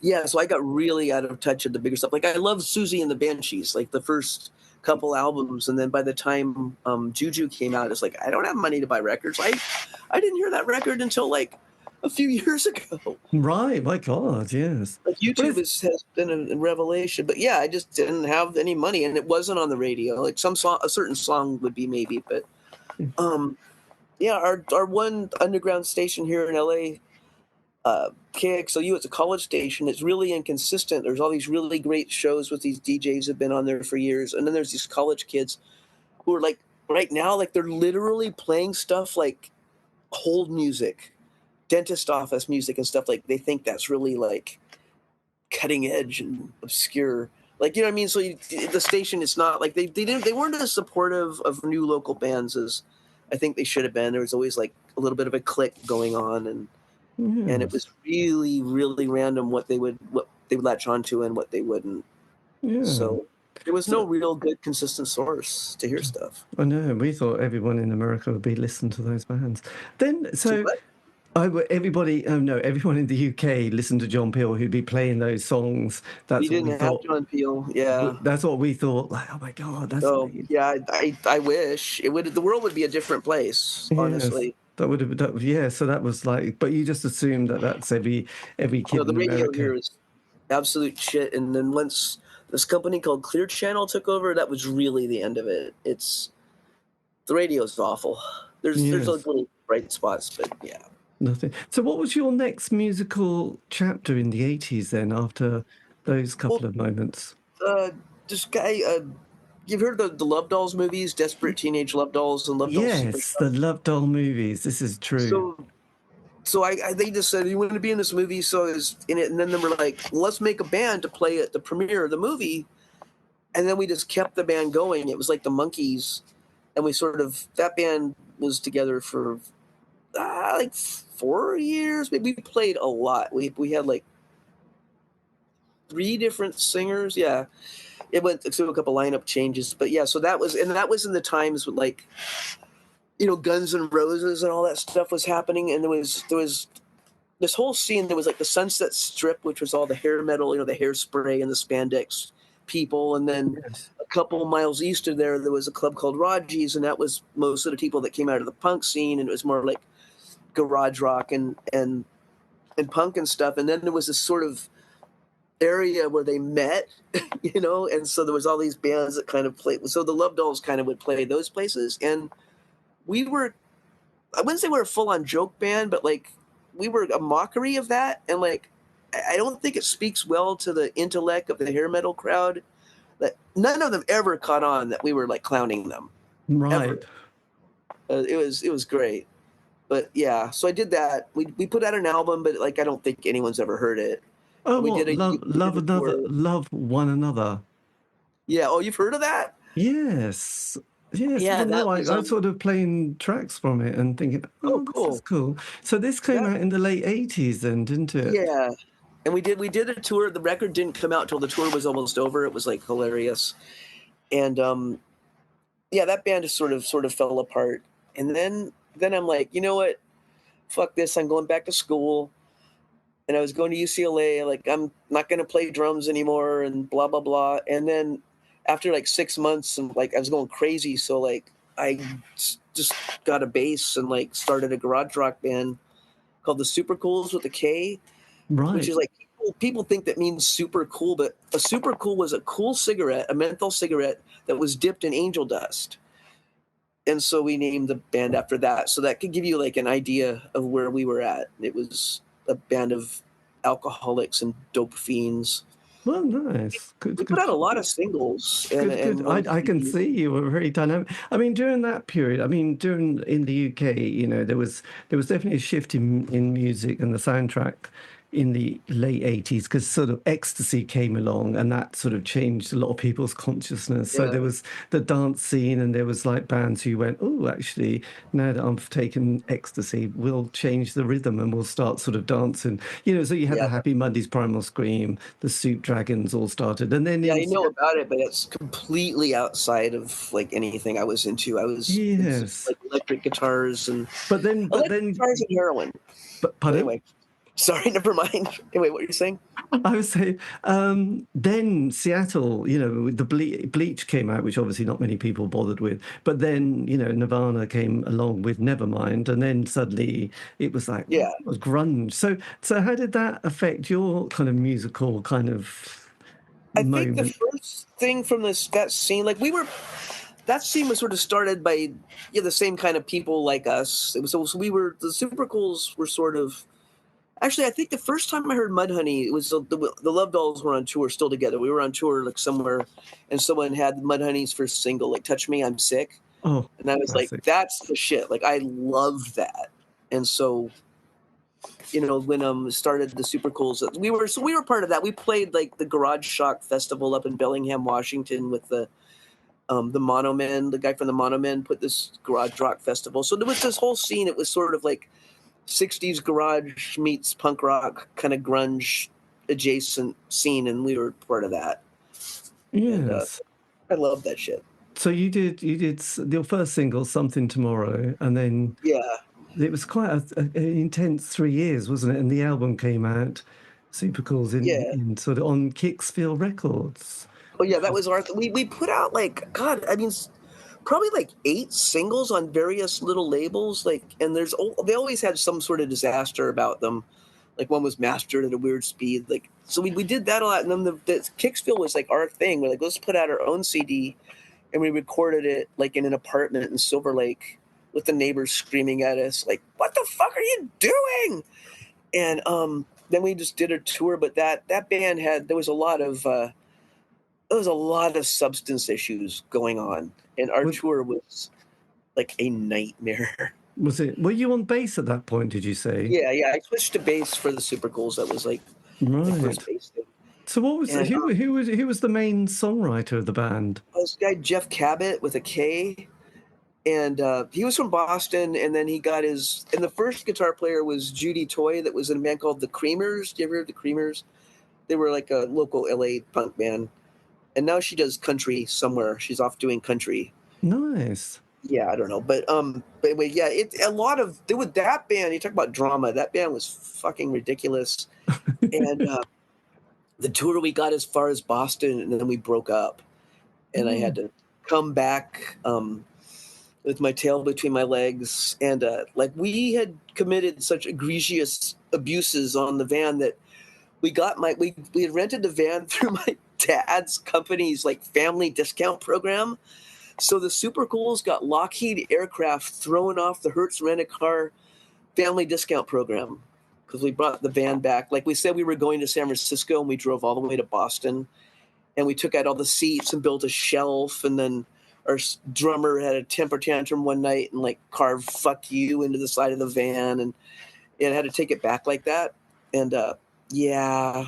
Speaker 3: yeah, so I got really out of touch with the bigger stuff. Like I love Susie and the Banshees, like the first couple albums, and then by the time Juju came out, it's like I don't have money to buy records. I didn't hear that record until like a few years ago.
Speaker 2: Right. My God. Yes.
Speaker 3: Like
Speaker 2: But
Speaker 3: YouTube
Speaker 2: it's
Speaker 3: has been a revelation, but yeah, I just didn't have any money, and it wasn't on the radio. Like some song, a certain song would be maybe, but um, yeah, our one underground station here in LA, KXLU, it's a college station. It's really inconsistent. There's all these really great shows with these DJs have been on there for years, and then there's these college kids who are like right now, like they're literally playing stuff like hold music, dentist office music, and stuff like they think that's really like cutting edge and obscure. Like you know what I mean? So the station is not like they weren't as supportive of new local bands as I think they should have been. There was always like a little bit of a click going on, and it
Speaker 2: yes.
Speaker 3: was really really random what they would latch onto and what they wouldn't.
Speaker 2: Yeah.
Speaker 3: So there was no
Speaker 2: So
Speaker 3: real good consistent source to hear stuff.
Speaker 2: I know we thought everyone in America would be listening to those bands. Then,
Speaker 3: So
Speaker 2: so
Speaker 3: what?
Speaker 2: everybody, oh no, everyone in the UK listened to John Peel, who'd be playing those songs.
Speaker 3: We
Speaker 2: That's what we
Speaker 3: didn't have
Speaker 2: thought.
Speaker 3: John Peel. Yeah.
Speaker 2: That's what we thought. Like, oh my God, that's
Speaker 3: Oh
Speaker 2: amazing.
Speaker 3: yeah. I wish it would. The world would be a different place.
Speaker 2: Yes,
Speaker 3: Honestly.
Speaker 2: that would have. Yeah, so that was like, but you just assumed that that's every
Speaker 3: No,
Speaker 2: kid
Speaker 3: the
Speaker 2: in
Speaker 3: radio
Speaker 2: America.
Speaker 3: here is absolute shit. And then once this company called Clear Channel took over, that was really the end of it. It's the radio's awful. There's like
Speaker 2: Yes,
Speaker 3: little bright spots, but yeah.
Speaker 2: nothing. So, what was your next musical chapter in the 80s then? After those
Speaker 3: Well,
Speaker 2: couple of moments.
Speaker 3: uh, this guy, you've heard the Love Dolls movies, Desperate Teenage Love Dolls and Love Dolls Super
Speaker 2: Yes, the
Speaker 3: Show.
Speaker 2: Love Doll movies. This is true.
Speaker 3: So they just said you want to be in this movie, so is in it, and then they were like, let's make a band to play at the premiere of the movie, and then we just kept the band going. It was like the Monkees, and we sort of that band was together for like 4 years. Maybe we played a lot. We had like three different singers. Yeah, it went through a couple lineup changes, but yeah. So that was in the times with like Guns N' Roses and all that stuff was happening, and there was this whole scene. There was like the Sunset Strip, which was all the hair metal, the hairspray and the spandex people, and then
Speaker 2: Yes.
Speaker 3: a couple miles east of there was a club called Raji's, and that was most of the people that came out of the punk scene, and it was more like garage rock and punk and stuff. And then there was this sort of area where they met, and so there was all these bands that kind of played. So the Love Dolls kind of would play those places, and we were, I wouldn't say we were a full-on joke band, but like we were a mockery of that. And like I don't think it speaks well to the intellect of the hair metal crowd that none of them ever caught on that we were like clowning them ever.
Speaker 2: Right.
Speaker 3: It was great. But yeah, so I did that. We put out an album, but like I don't think anyone's ever heard it.
Speaker 2: Oh,
Speaker 3: And we
Speaker 2: what?
Speaker 3: did a we did a tour.
Speaker 2: Love one another.
Speaker 3: Yeah. Oh, you've heard of that?
Speaker 2: Yes. Yes, I
Speaker 3: Yeah,
Speaker 2: don't know.
Speaker 3: that was
Speaker 2: I sort of playing tracks from it and thinking,
Speaker 3: oh
Speaker 2: oh, this is
Speaker 3: cool.
Speaker 2: cool. So this came
Speaker 3: Yeah,
Speaker 2: out in the late 80s then, didn't it?
Speaker 3: yeah. And we did a tour. The record didn't come out till the tour was almost over. It was like hilarious. And yeah, that band just sort of fell apart. And then I'm like, you know what? Fuck this. I'm going back to school. and I was going to UCLA. Like, I'm not going to play drums anymore, and blah blah blah. And then after like 6 months, and like I was going crazy, so like I just got a bass and like started a garage rock band called the Superkools with a K, which
Speaker 2: Right.
Speaker 3: is like people think that means super cool, but a super cool was a cool cigarette, a menthol cigarette that was dipped in angel dust. And so we named the band after that. So that could give you like an idea of where we were at. It was a band of alcoholics and dope fiends.
Speaker 2: Well, nice.
Speaker 3: We
Speaker 2: Good,
Speaker 3: put
Speaker 2: good.
Speaker 3: out a lot of singles
Speaker 2: Good.
Speaker 3: and one
Speaker 2: I can
Speaker 3: CD.
Speaker 2: see you were very dynamic. I mean, during that period, I mean, during in the UK, there was definitely a shift in music and the soundtrack in the late 80s because sort of ecstasy came along and that sort of changed a lot of people's consciousness. So
Speaker 3: Yeah.
Speaker 2: there was the dance scene and there was like bands who went, oh, actually, now that I've taken ecstasy, we'll change the rhythm and we'll start sort of dancing. So you had
Speaker 3: Yeah.
Speaker 2: the Happy Mondays, Primal Scream, the Soup Dragons all started. And then
Speaker 3: Yeah, I know about it, but it's completely outside of like anything I was into. I was into
Speaker 2: yes.
Speaker 3: like electric guitars and
Speaker 2: But then, but
Speaker 3: electric
Speaker 2: then,
Speaker 3: guitars and heroin.
Speaker 2: but
Speaker 3: But
Speaker 2: pardon?
Speaker 3: anyway, sorry, never mind. Anyway, what you're saying?
Speaker 2: I would say then Seattle, with the Bleach came out, which obviously not many people bothered with. But then, Nirvana came along with Nevermind, and then suddenly it was like
Speaker 3: Yeah.
Speaker 2: it was grunge. So how did that affect your kind of musical kind of
Speaker 3: I think the
Speaker 2: moment?
Speaker 3: first thing from that scene, like that scene was sort of started by the same kind of people like us. It was so we were the Superkools were sort of actually. I think the first time I heard Mudhoney, it was the Love Dolls were on tour still together. We were on tour like somewhere, and someone had Mudhoney's first single, like "Touch Me, I'm Sick,"
Speaker 2: Oh,
Speaker 3: and I was like,
Speaker 2: classic.
Speaker 3: "That's the shit!" Like I love that, and so when started the Superkools, we were part of that. We played like the Garage Shock Festival up in Bellingham, Washington, with the Mono Men. The guy from the Mono Men put this garage rock festival. So there was this whole scene. It was sort of like 60s garage meets punk rock, kind of grunge adjacent scene, and we were part of that. And
Speaker 2: Yes.
Speaker 3: I love that shit.
Speaker 2: So you did your first single, Something Tomorrow, and then
Speaker 3: Yeah.
Speaker 2: it was quite an intense 3 years, wasn't it? And the album came out, Superkools,
Speaker 3: Yeah.
Speaker 2: in sort of on Kicksville Records.
Speaker 3: Oh yeah, that was our. We put out like God. I mean, probably like 8 singles on various little labels. Like, and they always had some sort of disaster about them. Like one was mastered at a weird speed. Like so, we did that a lot. And then the Kicksville was like our thing. We're like, let's put out our own CD, and we recorded it like in an apartment in Silver Lake with the neighbors screaming at us like, "What the fuck are you doing?" And then we just did a tour. But that band there was a lot of substance issues going on, and our
Speaker 2: Was,
Speaker 3: tour was like a nightmare.
Speaker 2: were you on bass at that point, did you say?
Speaker 3: Yeah. I switched to bass for the Superkools. That was like my
Speaker 2: Right.
Speaker 3: first bass thing.
Speaker 2: So what was
Speaker 3: And
Speaker 2: who was the main songwriter of the band?
Speaker 3: this guy Jeff Cabot with a K, and he was from Boston. And then and the first guitar player was Judy Toy, that was in a band called the Creamers. Do you ever hear of the Creamers? They were like a local LA punk band, and now she does country somewhere. She's off doing country.
Speaker 2: Nice.
Speaker 3: Yeah, I don't know, but anyway, yeah, a lot of there with that band. You talk about drama. That band was fucking ridiculous, and the tour we got as far as Boston, and then we broke up, and I had to come back with my tail between my legs, and like we had committed such egregious abuses on the van that we had rented the van through my dad's company's like family discount program. So the Superkools got Lockheed Aircraft thrown off the Hertz Rent-A-Car family discount program because we brought the van back. Like we said, we were going to San Francisco, and we drove all the way to Boston, and we took out all the seats and built a shelf. And then our drummer had a temper tantrum one night and like carved "fuck you" into the side of the van, and it had to take it back like that. And yeah,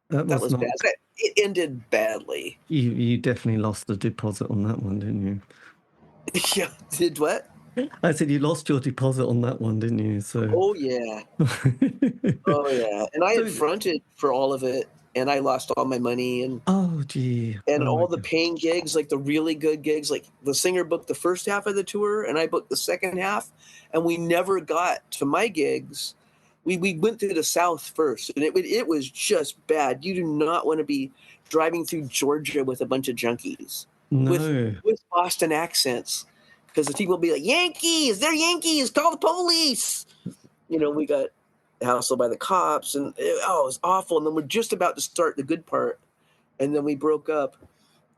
Speaker 2: That
Speaker 3: that
Speaker 2: was
Speaker 3: was bad.
Speaker 2: not.
Speaker 3: It ended badly.
Speaker 2: You definitely lost the deposit on that one, didn't you?
Speaker 3: Yeah, did what?
Speaker 2: I said you lost your deposit on that one, didn't you? So.
Speaker 3: Oh yeah. Oh yeah, and I had
Speaker 2: So,
Speaker 3: fronted for all of it, and I lost all my money, and
Speaker 2: oh gee. Oh my
Speaker 3: all the
Speaker 2: God.
Speaker 3: paying gigs, like the really good gigs. Like the singer booked the first half of the tour, and I booked the second half, and we never got to my gigs. we went through the South first, and it was just bad. You do not want to be driving through Georgia with a bunch of junkies
Speaker 2: No.
Speaker 3: with Boston accents, because the people will be like, Yankees, they're Yankees, call the police. We got hassled by the cops, and it was awful. And then we're just about to start the good part, and then we broke up,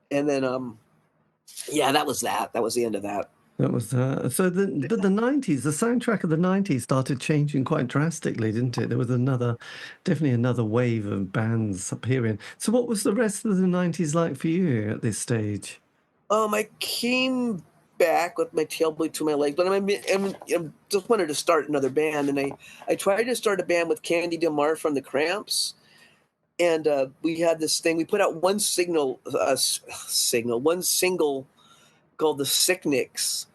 Speaker 3: and then that was that. That was the end of that.
Speaker 2: That was so the 90s, the soundtrack of the 90s started changing quite drastically, didn't it? There was definitely another wave of bands appearing. So what was the rest of the 90s like for you at this stage?
Speaker 3: I came back with my tail between my legs, but I just wanted to start another band, and I tried to start a band with Candy Demar from the Cramps, and we had this thing. We put out one single called the Sicknicks.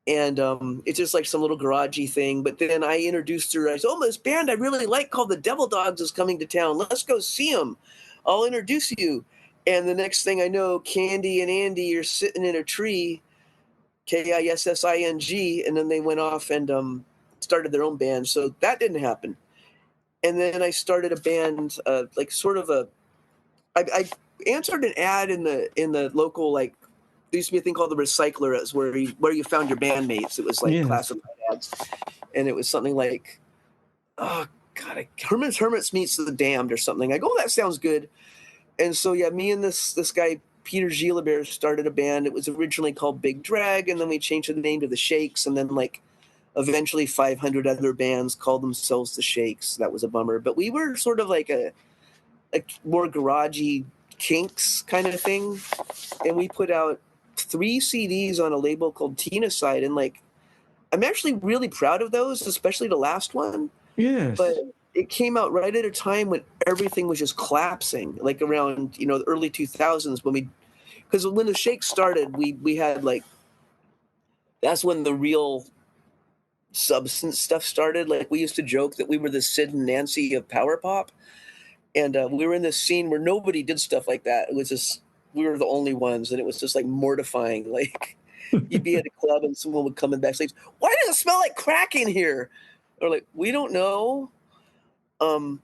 Speaker 3: And it's just like some little garagey thing. But then I introduced her. I said, this band I really like called the Devil Dogs is coming to town. Let's go see them. I'll introduce you. And the next thing I know, Candy and Andy are sitting in a tree, Kissing, and then they went off and started their own band. So that didn't happen. And then I started a band, I answered an ad in the local, like, there used to be a thing called the Recycler. It's where you found your bandmates. It was like classified ads, and it was something like, oh god, Hermits meets the Damned or something. I go, that sounds good. And so me and this guy Peter Gilabert started a band. It was originally called Big Drag, and then we changed the name to the Shakes, and then like eventually 500 other bands called themselves the Shakes. That was a bummer, but we were sort of like a more garagey Kinks kind of thing, and we put out 3 CDs on a label called Tenacide, and like I'm actually really proud of those, especially the last one.
Speaker 2: Yes.
Speaker 3: But it came out right at a time when everything was just collapsing, like around the early 2000s because when the Shakes started, we had like, that's when the real substance stuff started. Like we used to joke that we were the Sid and Nancy of power pop, and we were in this scene where nobody did stuff like that. It was just, we were the only ones, and it was just like mortifying. Like you'd be at a club and someone would come in backstage. Why does it smell like crack in here? Or like, we don't know. That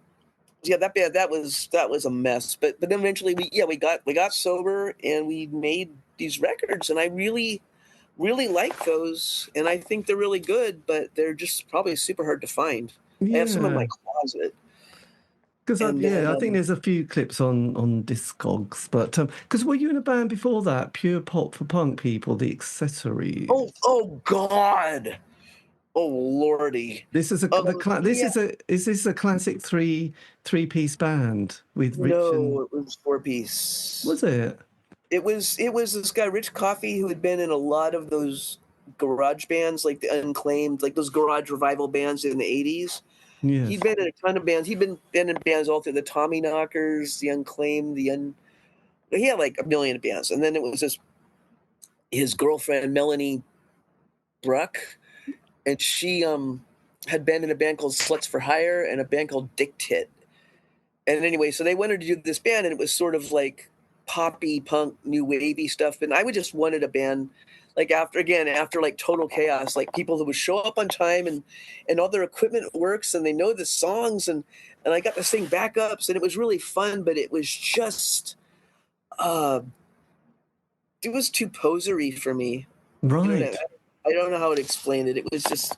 Speaker 3: was a mess. But then eventually we got sober and we made these records, and I really, really like those, and I think they're really good, but they're just probably super hard to find. I have some in my closet.
Speaker 2: Because I think there's a few clips on Discogs, but because were you in a band before that, pure pop for punk people, the Accessories?
Speaker 3: Oh God, oh lordy!
Speaker 2: This is is this a classic three-piece band with Rich?
Speaker 3: No, it was 4-piece.
Speaker 2: Was it?
Speaker 3: It was this guy Rich Coffey, who had been in a lot of those garage bands, like the Unclaimed, like those garage revival bands in the 80s.
Speaker 2: Yes.
Speaker 3: He'd been in a ton of bands. He'd been in bands all through the Tommy Knockers, the Unclaimed, he had like a million bands. And then it was just his girlfriend, Melanie Bruck, and she had been in a band called Sluts for Hire and a band called Dick Tit. And anyway, so they wanted to do this band, and it was sort of like poppy punk, new wavy stuff. And I would just wanted a band like after like Total Chaos, like people who would show up on time and all their equipment works and they know the songs, and I got to sing backups, and it was really fun, but it was just it was too posery for me.
Speaker 2: Right.
Speaker 3: I don't know how to explain it. It was just,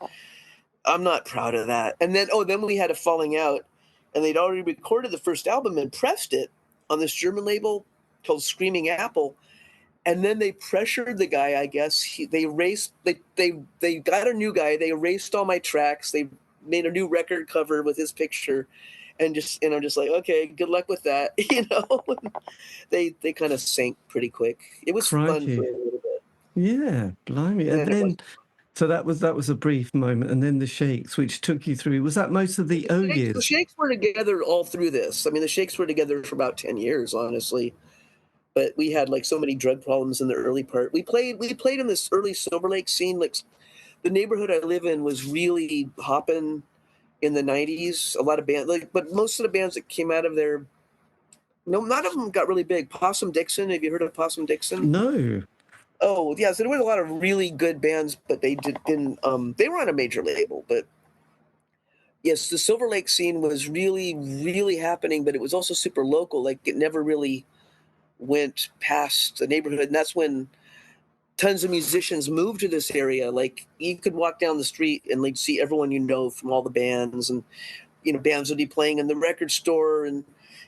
Speaker 3: I'm not proud of that. And then we had a falling out, and they'd already recorded the first album and pressed it on this German label called Screaming Apple. And then they pressured the guy, I guess. They got a new guy. They erased all my tracks. They made a new record cover with his picture. And I'm just like, okay, good luck with that. They kind of sank pretty quick. It was fun for a little bit.
Speaker 2: Yeah, blimey. And then, so that was a brief moment. And then the Shakes, which took you through, was that most of the years?
Speaker 3: The Shakes were together all through this. I mean, the Shakes were together for about 10 years, honestly. But we had like so many drug problems in the early part. We played in this early Silver Lake scene. Like the neighborhood I live in was really hopping in the 90s. A lot of bands, but most of the bands that came out of there, no, none of them got really big. Possum Dixon, have you heard of Possum Dixon?
Speaker 2: No.
Speaker 3: Oh yeah, so there were a lot of really good bands, but they didn't. They were on a major label, but yes, the Silver Lake scene was really, really happening, but it was also super local. Like it never really went past the neighborhood, and that's when tons of musicians moved to this area. Like you could walk down the street and like see everyone you know from all the bands, and bands would be playing in the record store, and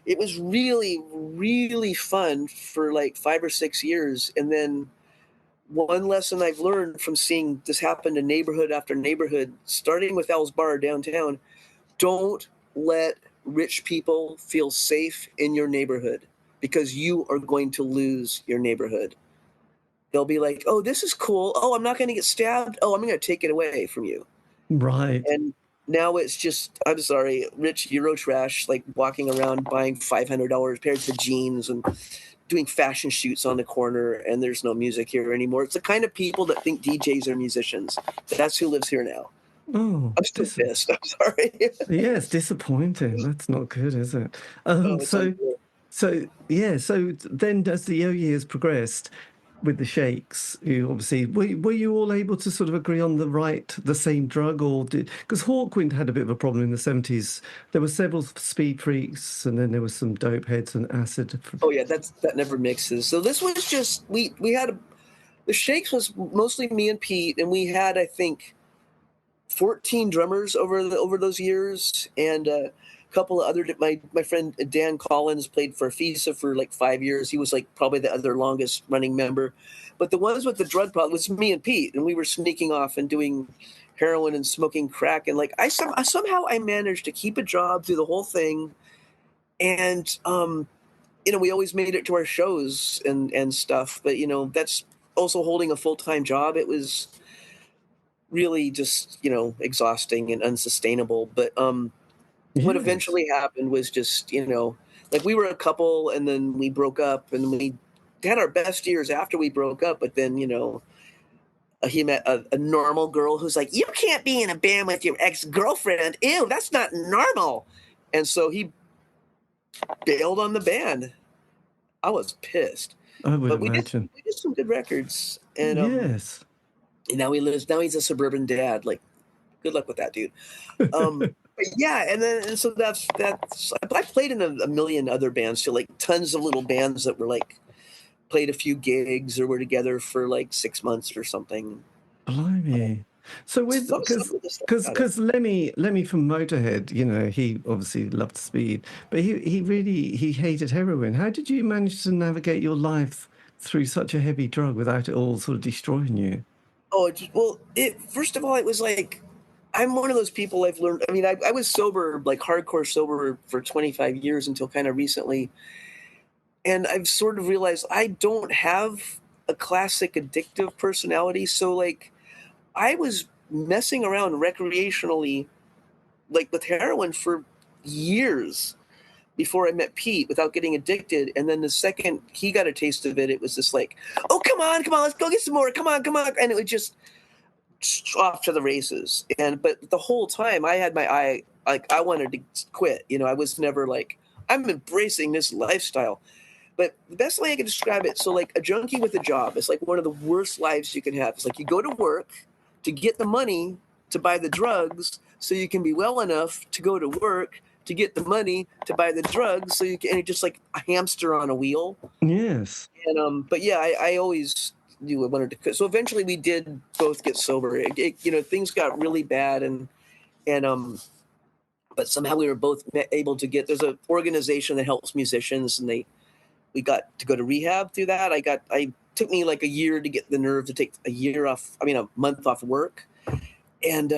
Speaker 3: it was really, really fun for like 5 or 6 years. And then one lesson I've learned from seeing this happen to neighborhood after neighborhood, starting with Al's Bar downtown, don't let rich people feel safe in your neighborhood because you are going to lose your neighborhood. They'll be like, oh, this is cool. Oh, I'm not going to get stabbed. Oh, I'm going to take it away from you.
Speaker 2: Right.
Speaker 3: And now it's just, I'm sorry, rich Euro trash, like walking around buying $500 pairs of jeans and doing fashion shoots on the corner, and there's no music here anymore. It's the kind of people that think DJs are musicians. That's who lives here now.
Speaker 2: Oh,
Speaker 3: I'm still pissed. I'm sorry.
Speaker 2: yeah, it's disappointing. That's not good, is it?
Speaker 3: It's unreal.
Speaker 2: So then as the years progressed with the Shakes, you obviously were you all able to sort of agree on the same drug, or because Hawkwind had a bit of a problem in the 70s. There were several speed freaks, and then there was some dope heads and acid.
Speaker 3: Oh yeah, that never mixes. So this was just we had the Shakes was mostly me and Pete, and we had, I think, 14 drummers over those years, and a couple of other. My friend Dan Collins played for FISA for like 5 years. He was like probably the other longest running member. But the ones with the drug problem was me and Pete, and we were sneaking off and doing heroin and smoking crack. And like somehow I managed to keep a job through the whole thing, and we always made it to our shows and stuff. But that's also holding a full-time job. It was really just exhausting and unsustainable. But what
Speaker 2: Yes.
Speaker 3: eventually happened was just like we were a couple, and then we broke up, and we had our best years after we broke up. But then he met a normal girl who's like, you can't be in a band with your ex-girlfriend, ew, that's not normal. And so he bailed on the band. I was pissed.
Speaker 2: I would
Speaker 3: But
Speaker 2: imagine.
Speaker 3: we did some good records, and
Speaker 2: Yes.
Speaker 3: now he's a suburban dad. Like, good luck with that, dude. But yeah, and so that's I played in a million other bands too, like tons of little bands that were like played a few gigs or were together for like 6 months or something.
Speaker 2: Blimey. So because Lemmy from Motorhead, he obviously loved speed, but he really hated heroin. How did you manage to navigate your life through such a heavy drug without it all sort of destroying you?
Speaker 3: Oh, first of all, it was like, I'm one of those people. I've learned, I mean, I was sober, like hardcore sober for 25 years until kind of recently. And I've sort of realized I don't have a classic addictive personality. So like I was messing around recreationally, like with heroin for years before I met Pete without getting addicted. And then the second he got a taste of it, it was just like, oh, come on, let's go get some more. Come on. And it would just off to the races. But the whole time I had my eye, like I wanted to quit. I was never like, I'm embracing this lifestyle. But the best way I can describe it, so like a junkie with a job is like one of the worst lives you can have. It's like you go to work to get the money to buy the drugs so you can be well enough to go to work to get the money to buy the drugs so you can, and it's just like a hamster on a wheel.
Speaker 2: Yes.
Speaker 3: And but yeah, I always knew I wanted to quit. So eventually we did both get sober. Things got really bad, and but somehow we were both able to get. There's an organization that helps musicians, and we got to go to rehab through that. I took me like a year to get the nerve to take a month off work. And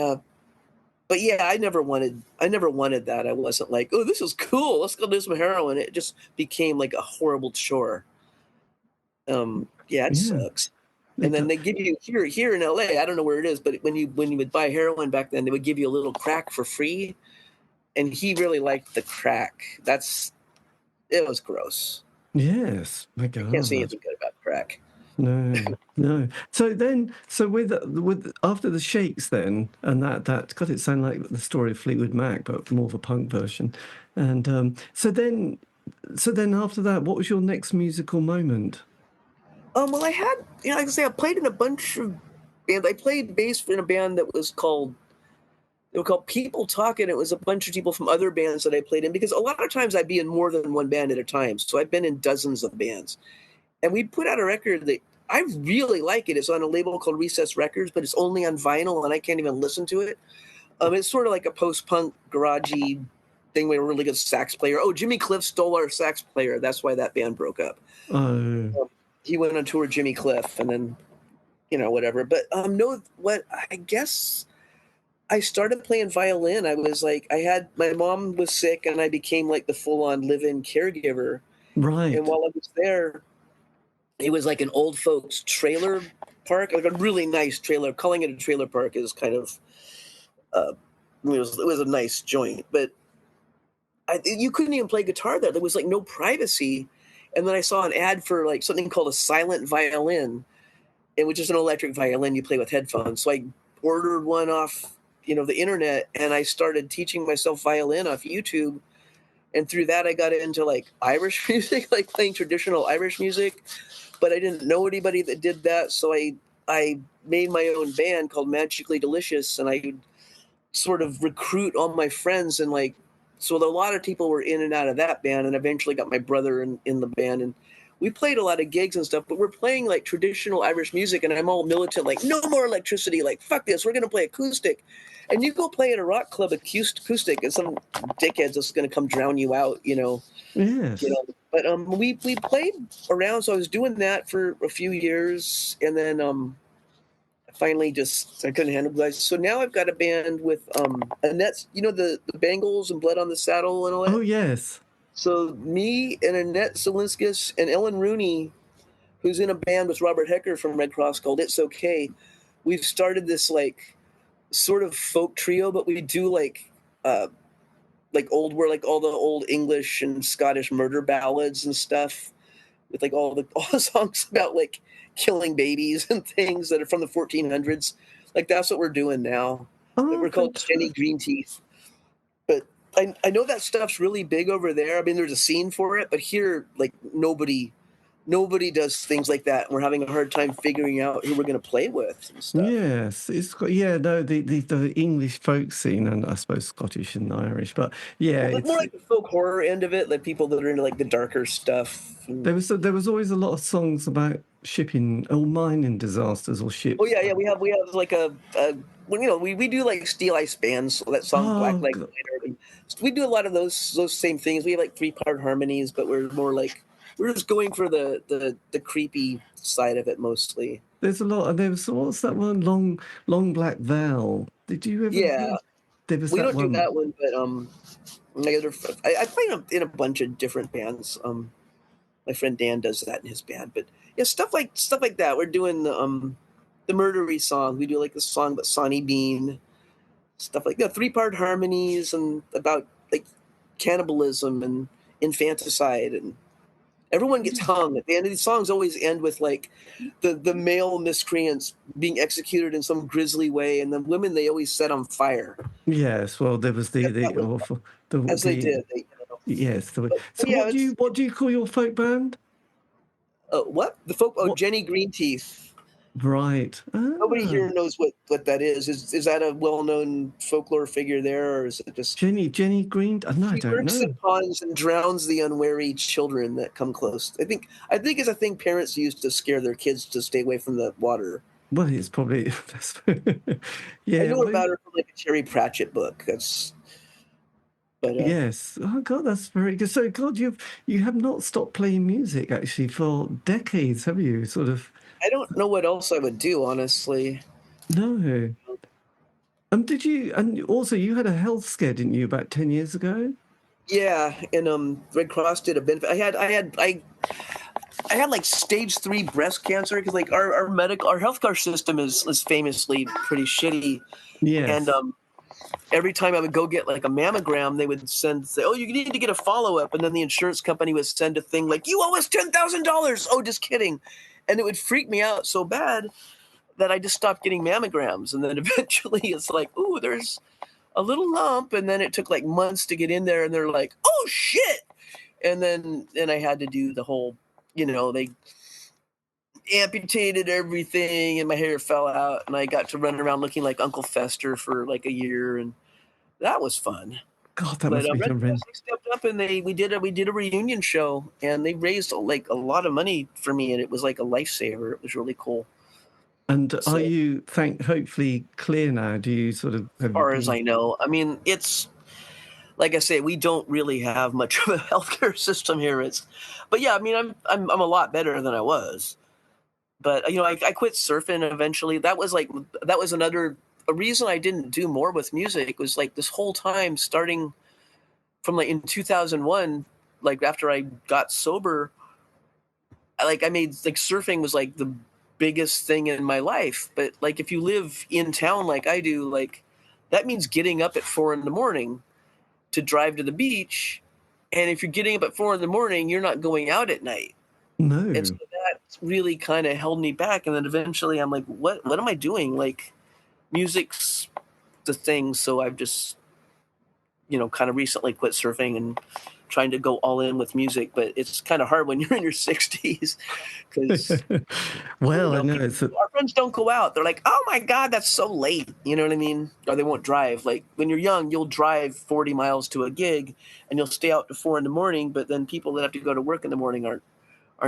Speaker 3: but yeah, I never wanted that. I wasn't like, oh, this is cool, let's go do some heroin. It just became like a horrible chore. It sucks. And then they give you here in LA, I don't know where it is, but when you would buy heroin back then, they would give you a little crack for free. And he really liked the crack. It was gross.
Speaker 2: Yes, my God.
Speaker 3: I can't say anything good about crack.
Speaker 2: No. So with after the Shakes then, and that God, it sounded like the story of Fleetwood Mac, but more of a punk version. And so then after that, what was your next musical moment?
Speaker 3: Well, I had, like I say, I played in a bunch of bands. I played bass in a band that was called They were called People Talking. It was a bunch of people from other bands that I played in, because a lot of times I'd be in more than one band at a time. So I've been in dozens of bands. And we put out a record that I really like it. It's on a label called Recess Records, but it's only on vinyl, and I can't even listen to it. It's sort of like a post-punk, garagey thing with a really good sax player. Oh, Jimmy Cliff stole our sax player. That's why that band broke up. He went on tour with Jimmy Cliff, and then, whatever. But no, what I guess I started playing violin. I was like, my mom was sick, and I became like the full-on live-in caregiver.
Speaker 2: Right.
Speaker 3: And while I was there, it was like an old folks trailer park, like a really nice trailer. Calling it a trailer park is kind of, it was a nice joint, but you couldn't even play guitar there. There was like no privacy. And then I saw an ad for like something called a silent violin, which is an electric violin you play with headphones. So I ordered one off, the internet, and I started teaching myself violin off YouTube. And through that, I got into like Irish music, like playing traditional Irish music. But I didn't know anybody that did that, so I made my own band called Magically Delicious, and I sort of recruit all my friends, and like, so a lot of people were in and out of that band, and eventually got my brother in the band, and we played a lot of gigs and stuff, but we're playing like traditional Irish music, and I'm all militant, like, no more electricity, like, fuck this, we're going to play acoustic. And you go play at a rock club acoustic, and some dickhead's just going to come drown you out,
Speaker 2: Yes.
Speaker 3: But we played around, so I was doing that for a few years, and then finally I couldn't handle guys. So now I've got a band with Annette, the Bangles and Blood on the Saddle and all that.
Speaker 2: Oh, yes.
Speaker 3: So me and Annette Zelinskas and Ellen Rooney, who's in a band with Robert Hecker from Redd Kross called It's Okay, we've started this like sort of folk trio, but we do like we're like all the old English and Scottish murder ballads and stuff, with like all the songs about like killing babies and things that are from the 1400s. Like that's what we're doing now. We're called Jenny Green Teeth. But I know that stuff's really big over there. I mean, there's a scene for it, but here, like nobody does things like that. And we're having a hard time figuring out who we're going to play with and stuff.
Speaker 2: Yes, it's got the English folk scene, and I suppose Scottish and Irish, but yeah,
Speaker 3: it's more like the folk horror end of it, like people that are into like the darker stuff.
Speaker 2: There was always a lot of songs about shipping or mining disasters or ships.
Speaker 3: Oh yeah, we have like we do like Steel Ice Bands, so that song Black Leg Miner. We do a lot of those same things. We have like 3-part harmonies, but we're more like we're just going for the creepy side of it mostly.
Speaker 2: There's a lot, and what's that one? Long Black Veil. Did you ever?
Speaker 3: Yeah,
Speaker 2: we
Speaker 3: don't do that one, but I play in a bunch of different bands. My friend Dan does that in his band, but yeah, stuff like that. We're doing the murdery song. We do like the song about Sonny Bean, stuff like that. 3-part harmonies and about like cannibalism and infanticide, and everyone gets hung at the end of these songs. Always end with like the male miscreants being executed in some grisly way, and the women they always set on fire.
Speaker 2: Yes, well, there was they did. Yes. So yeah, what do you call your folk band?
Speaker 3: What the folk? Oh, Jenny Green Teeth.
Speaker 2: Right.
Speaker 3: Nobody here knows what that is. Is that a well-known folklore figure there, or is it just
Speaker 2: Jenny Green? No, I don't know.
Speaker 3: She works in ponds and drowns the unwary children that come close. I think it's a thing parents use to scare their kids to stay away from the water.
Speaker 2: Well, it's probably yeah.
Speaker 3: I know about her from like a Terry Pratchett book.
Speaker 2: Yes. Oh God, that's very good. So God, you have not stopped playing music actually for decades, have you? Sort of.
Speaker 3: I don't know what else I would do, honestly.
Speaker 2: No. And also you had a health scare, didn't you, about 10 years ago?
Speaker 3: Yeah, and Redd Kross did a benefit. I had like stage 3 breast cancer, because like our healthcare system is famously pretty shitty.
Speaker 2: Yes.
Speaker 3: And every time I would go get like a mammogram, they would say, oh, you need to get a follow-up. And then the insurance company would send a thing like, you owe us $10,000. Oh, just kidding. And it would freak me out so bad that I just stopped getting mammograms. And then eventually it's like, ooh, there's a little lump. And then it took like months to get in there. And they're like, oh, shit. And then I had to do the whole, they amputated everything, and my hair fell out, and I got to run around looking like Uncle Fester for like a year, and that was fun.
Speaker 2: God, that
Speaker 3: But
Speaker 2: must be
Speaker 3: Red Cross,
Speaker 2: horrendous.
Speaker 3: they stepped up, and we did a reunion show, and they raised like a lot of money for me, and it was like a lifesaver. It was really cool.
Speaker 2: And are
Speaker 3: So
Speaker 2: you hopefully clear now? Do you sort of
Speaker 3: as
Speaker 2: have you
Speaker 3: far as
Speaker 2: been?
Speaker 3: I know, I mean, it's like I say, we don't really have much of a healthcare system here. But yeah, I mean, I'm a lot better than I was. But I quit surfing eventually. That was another a reason I didn't do more with music was like this whole time starting from like in 2001, like after I got sober, I made like surfing was like the biggest thing in my life. But like if you live in town like I do, like that means getting up at 4 in the morning to drive to the beach. And if you're getting up at 4 in the morning, you're not going out at night. And so
Speaker 2: No.
Speaker 3: that really kind of held me back. And then eventually I'm like, what am I doing? Like music's the thing. So I've just, kind of recently quit surfing and trying to go all in with music, but it's kind of hard when you're in your 60s because
Speaker 2: Well, I know
Speaker 3: people, our friends don't go out. They're like, "Oh my God, that's so late." You know what I mean? Or they won't drive. Like when you're young, you'll drive 40 miles to a gig and you'll stay out to 4 in the morning. But then people that have to go to work in the morning aren't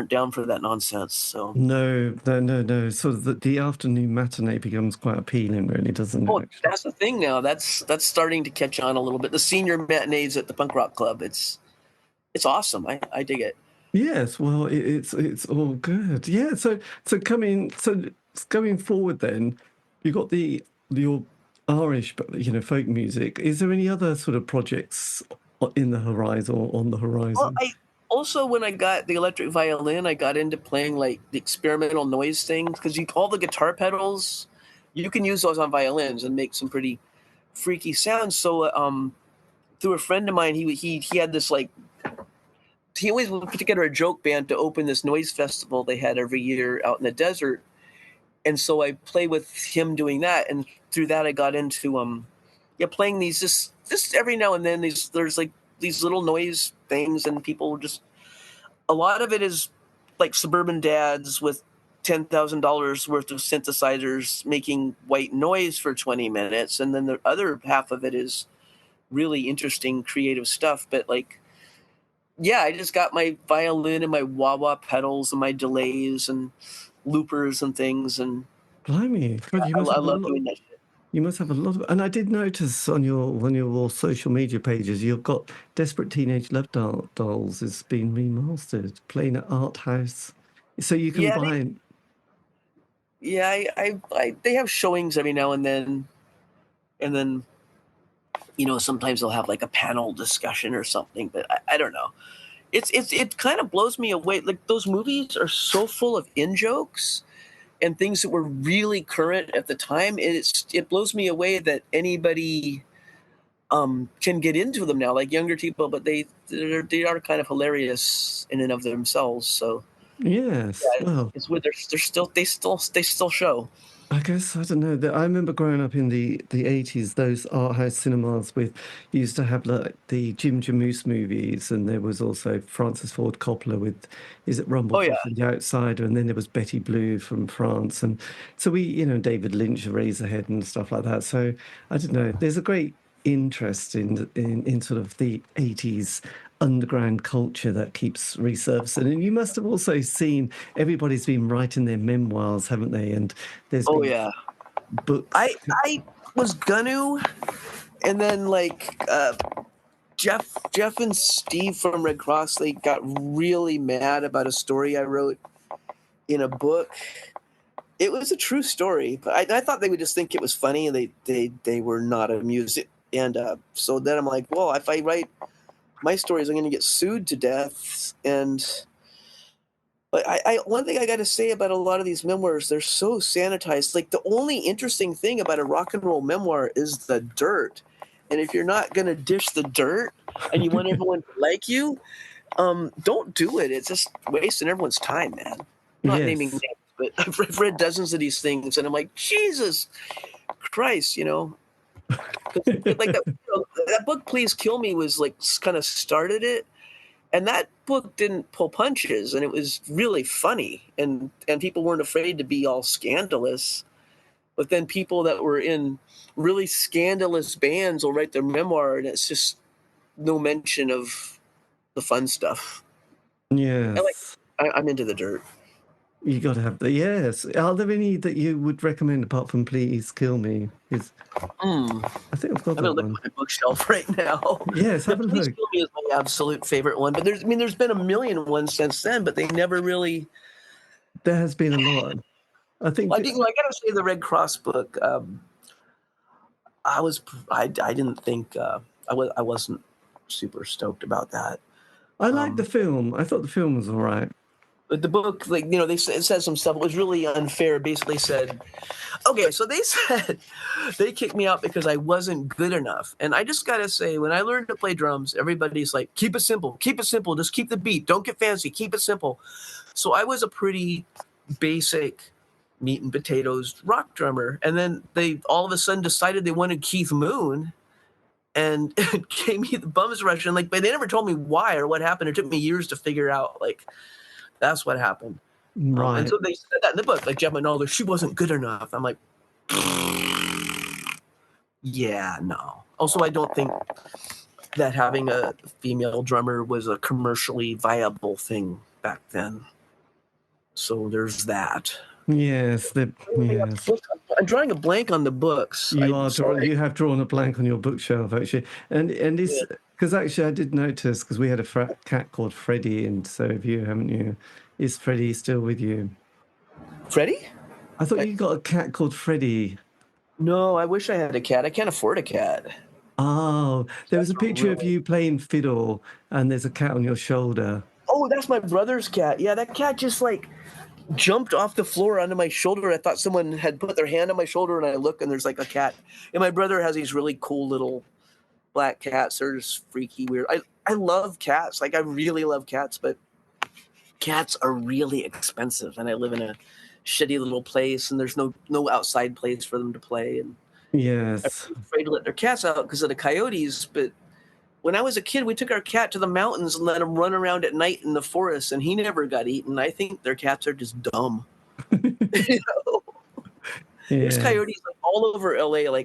Speaker 3: down for that nonsense. So,
Speaker 2: no, no, no, no. Sort of the afternoon matinee becomes quite appealing, really, doesn't it?
Speaker 3: oh,
Speaker 2: Actually.
Speaker 3: that's the thing now. That's starting to catch on a little bit. The senior matinees at the punk rock club. It's awesome. I dig it.
Speaker 2: Yes. Well, it's all good. Yeah. So going forward, then you got your Irish, but folk music. Is there any other sort of projects in the horizon or on the
Speaker 3: Well,
Speaker 2: horizon?
Speaker 3: I also when I got the electric violin, I got into playing like the experimental noise things because all the guitar pedals, you can use those on violins and make some pretty freaky sounds. So, through a friend of mine, he had this like he always would put together a joke band to open this noise festival they had every year out in the desert, and so I played with him doing that, and through that I got into yeah playing these just every now and then there's like these little noise things, and people just a lot of it is like suburban dads with $10,000 worth of synthesizers making white noise for 20 minutes. And then the other half of it is really interesting creative stuff. But like, yeah, I just got my violin and my wah wah pedals and my delays and loopers and things. And
Speaker 2: Blimey, God, you must
Speaker 3: I
Speaker 2: have a
Speaker 3: love
Speaker 2: lot.
Speaker 3: doing that shit.
Speaker 2: You must have a lot of, and I did notice on your social media pages, you've got Desperate Teenage Love Dolls has been remastered, playing at Art House, so you can
Speaker 3: Yeah,
Speaker 2: buy.
Speaker 3: they have showings every now and then. And then, sometimes they'll have like a panel discussion or something, but I don't know. It kind of blows me away. Like those movies are so full of in jokes and things that were really current at the time. It blows me away that anybody can get into them now, like younger people, but they are kind of hilarious in and of themselves. So
Speaker 2: Yes,
Speaker 3: yeah,
Speaker 2: well,
Speaker 3: it's weird. They still show.
Speaker 2: I guess I don't know. I remember growing up in the 80s. Those art house cinemas with used to have like the Jim Jarmusch movies, and there was also Francis Ford Coppola with is it
Speaker 3: Oh yeah,
Speaker 2: Rumblefish and The Outsider, and then there was Betty Blue from France, and so David Lynch, Eraserhead, and stuff like that. So I don't know. There's a great interest in sort of the 80s underground culture that keeps resurfacing. And you must have also seen everybody's been writing their memoirs, haven't they? And there's
Speaker 3: oh
Speaker 2: been
Speaker 3: yeah.
Speaker 2: books.
Speaker 3: I was gonna, and then like Jeff and Steve from Red Cross, they got really mad about a story I wrote in a book. It was a true story, but I thought they would just think it was funny, and they were not amused. And so then I'm like, well, if I write my stories, I'm going to get sued to death. And but I one thing I got to say about a lot of these memoirs, they're so sanitized. Like the only interesting thing about a rock and roll memoir is the dirt. And if you're not going to dish the dirt and you want everyone to like you, don't do it. It's just wasting everyone's time, man. I'm not naming
Speaker 2: Yes.
Speaker 3: names, but I've read dozens of these things, and I'm like, Jesus Christ, 'Cause, like that book, Please Kill Me, was like kind of started it, And that book didn't pull punches, and it was really funny, and people weren't afraid to be all scandalous. But then people that were in really scandalous bands will write their memoir, and it's just no mention of the fun stuff.
Speaker 2: Yes.
Speaker 3: I'm into the dirt.
Speaker 2: You got to have the, yes. Are there any that you would recommend apart from Please Kill Me? I think I've got
Speaker 3: I'm
Speaker 2: that
Speaker 3: gonna look
Speaker 2: one.
Speaker 3: at my bookshelf right now.
Speaker 2: Yes, have a
Speaker 3: Please
Speaker 2: look.
Speaker 3: Kill Me is my absolute favorite one. But there's been a million ones since then, but they never really.
Speaker 2: There has been a lot. I think.
Speaker 3: I gotta say the Redd Kross book. I didn't think I wasn't super stoked about that.
Speaker 2: I liked the film. I thought the film was all right.
Speaker 3: But the book, like, it says some stuff. It was really unfair. Basically said, okay, so they said they kicked me out because I wasn't good enough. And I just got to say, when I learned to play drums, everybody's like, keep it simple, just keep the beat. Don't get fancy, keep it simple. So I was a pretty basic meat and potatoes rock drummer. And then they all of a sudden decided they wanted Keith Moon and gave me the bum's rush. And but they never told me why or what happened. It took me years to figure out, that's what happened.
Speaker 2: Right.
Speaker 3: And so they said that in the book, Jeff Manaldo, she wasn't good enough. I'm like, yeah, no. Also, I don't think that having a female drummer was a commercially viable thing back then. So there's that.
Speaker 2: Yes. Yes.
Speaker 3: I'm drawing a blank on the books.
Speaker 2: You have drawn a blank on your bookshelf, actually. And it's because actually I did notice, because we had a cat called Freddie, and so have you, haven't you? Is Freddie still with you?
Speaker 3: Freddie?
Speaker 2: I thought you got a cat called Freddie.
Speaker 3: No, I wish I had a cat. I can't afford a cat.
Speaker 2: Oh, there was a picture of you playing fiddle, and there's a cat on your shoulder.
Speaker 3: Oh, that's my brother's cat. Yeah, that cat just jumped off the floor onto my shoulder. I thought someone had put their hand on my shoulder, and I look, and there's a cat. And my brother has these really cool little black cats. They're just freaky weird. I love cats. I really love cats, but cats are really expensive, and I live in a shitty little place, and there's no outside place for them to play. And
Speaker 2: yes,
Speaker 3: I'm afraid to let their cats out because of the coyotes. But when I was a kid, we took our cat to the mountains and let him run around at night in the forest, and he never got eaten. I think their cats are just dumb. There's coyotes all over LA,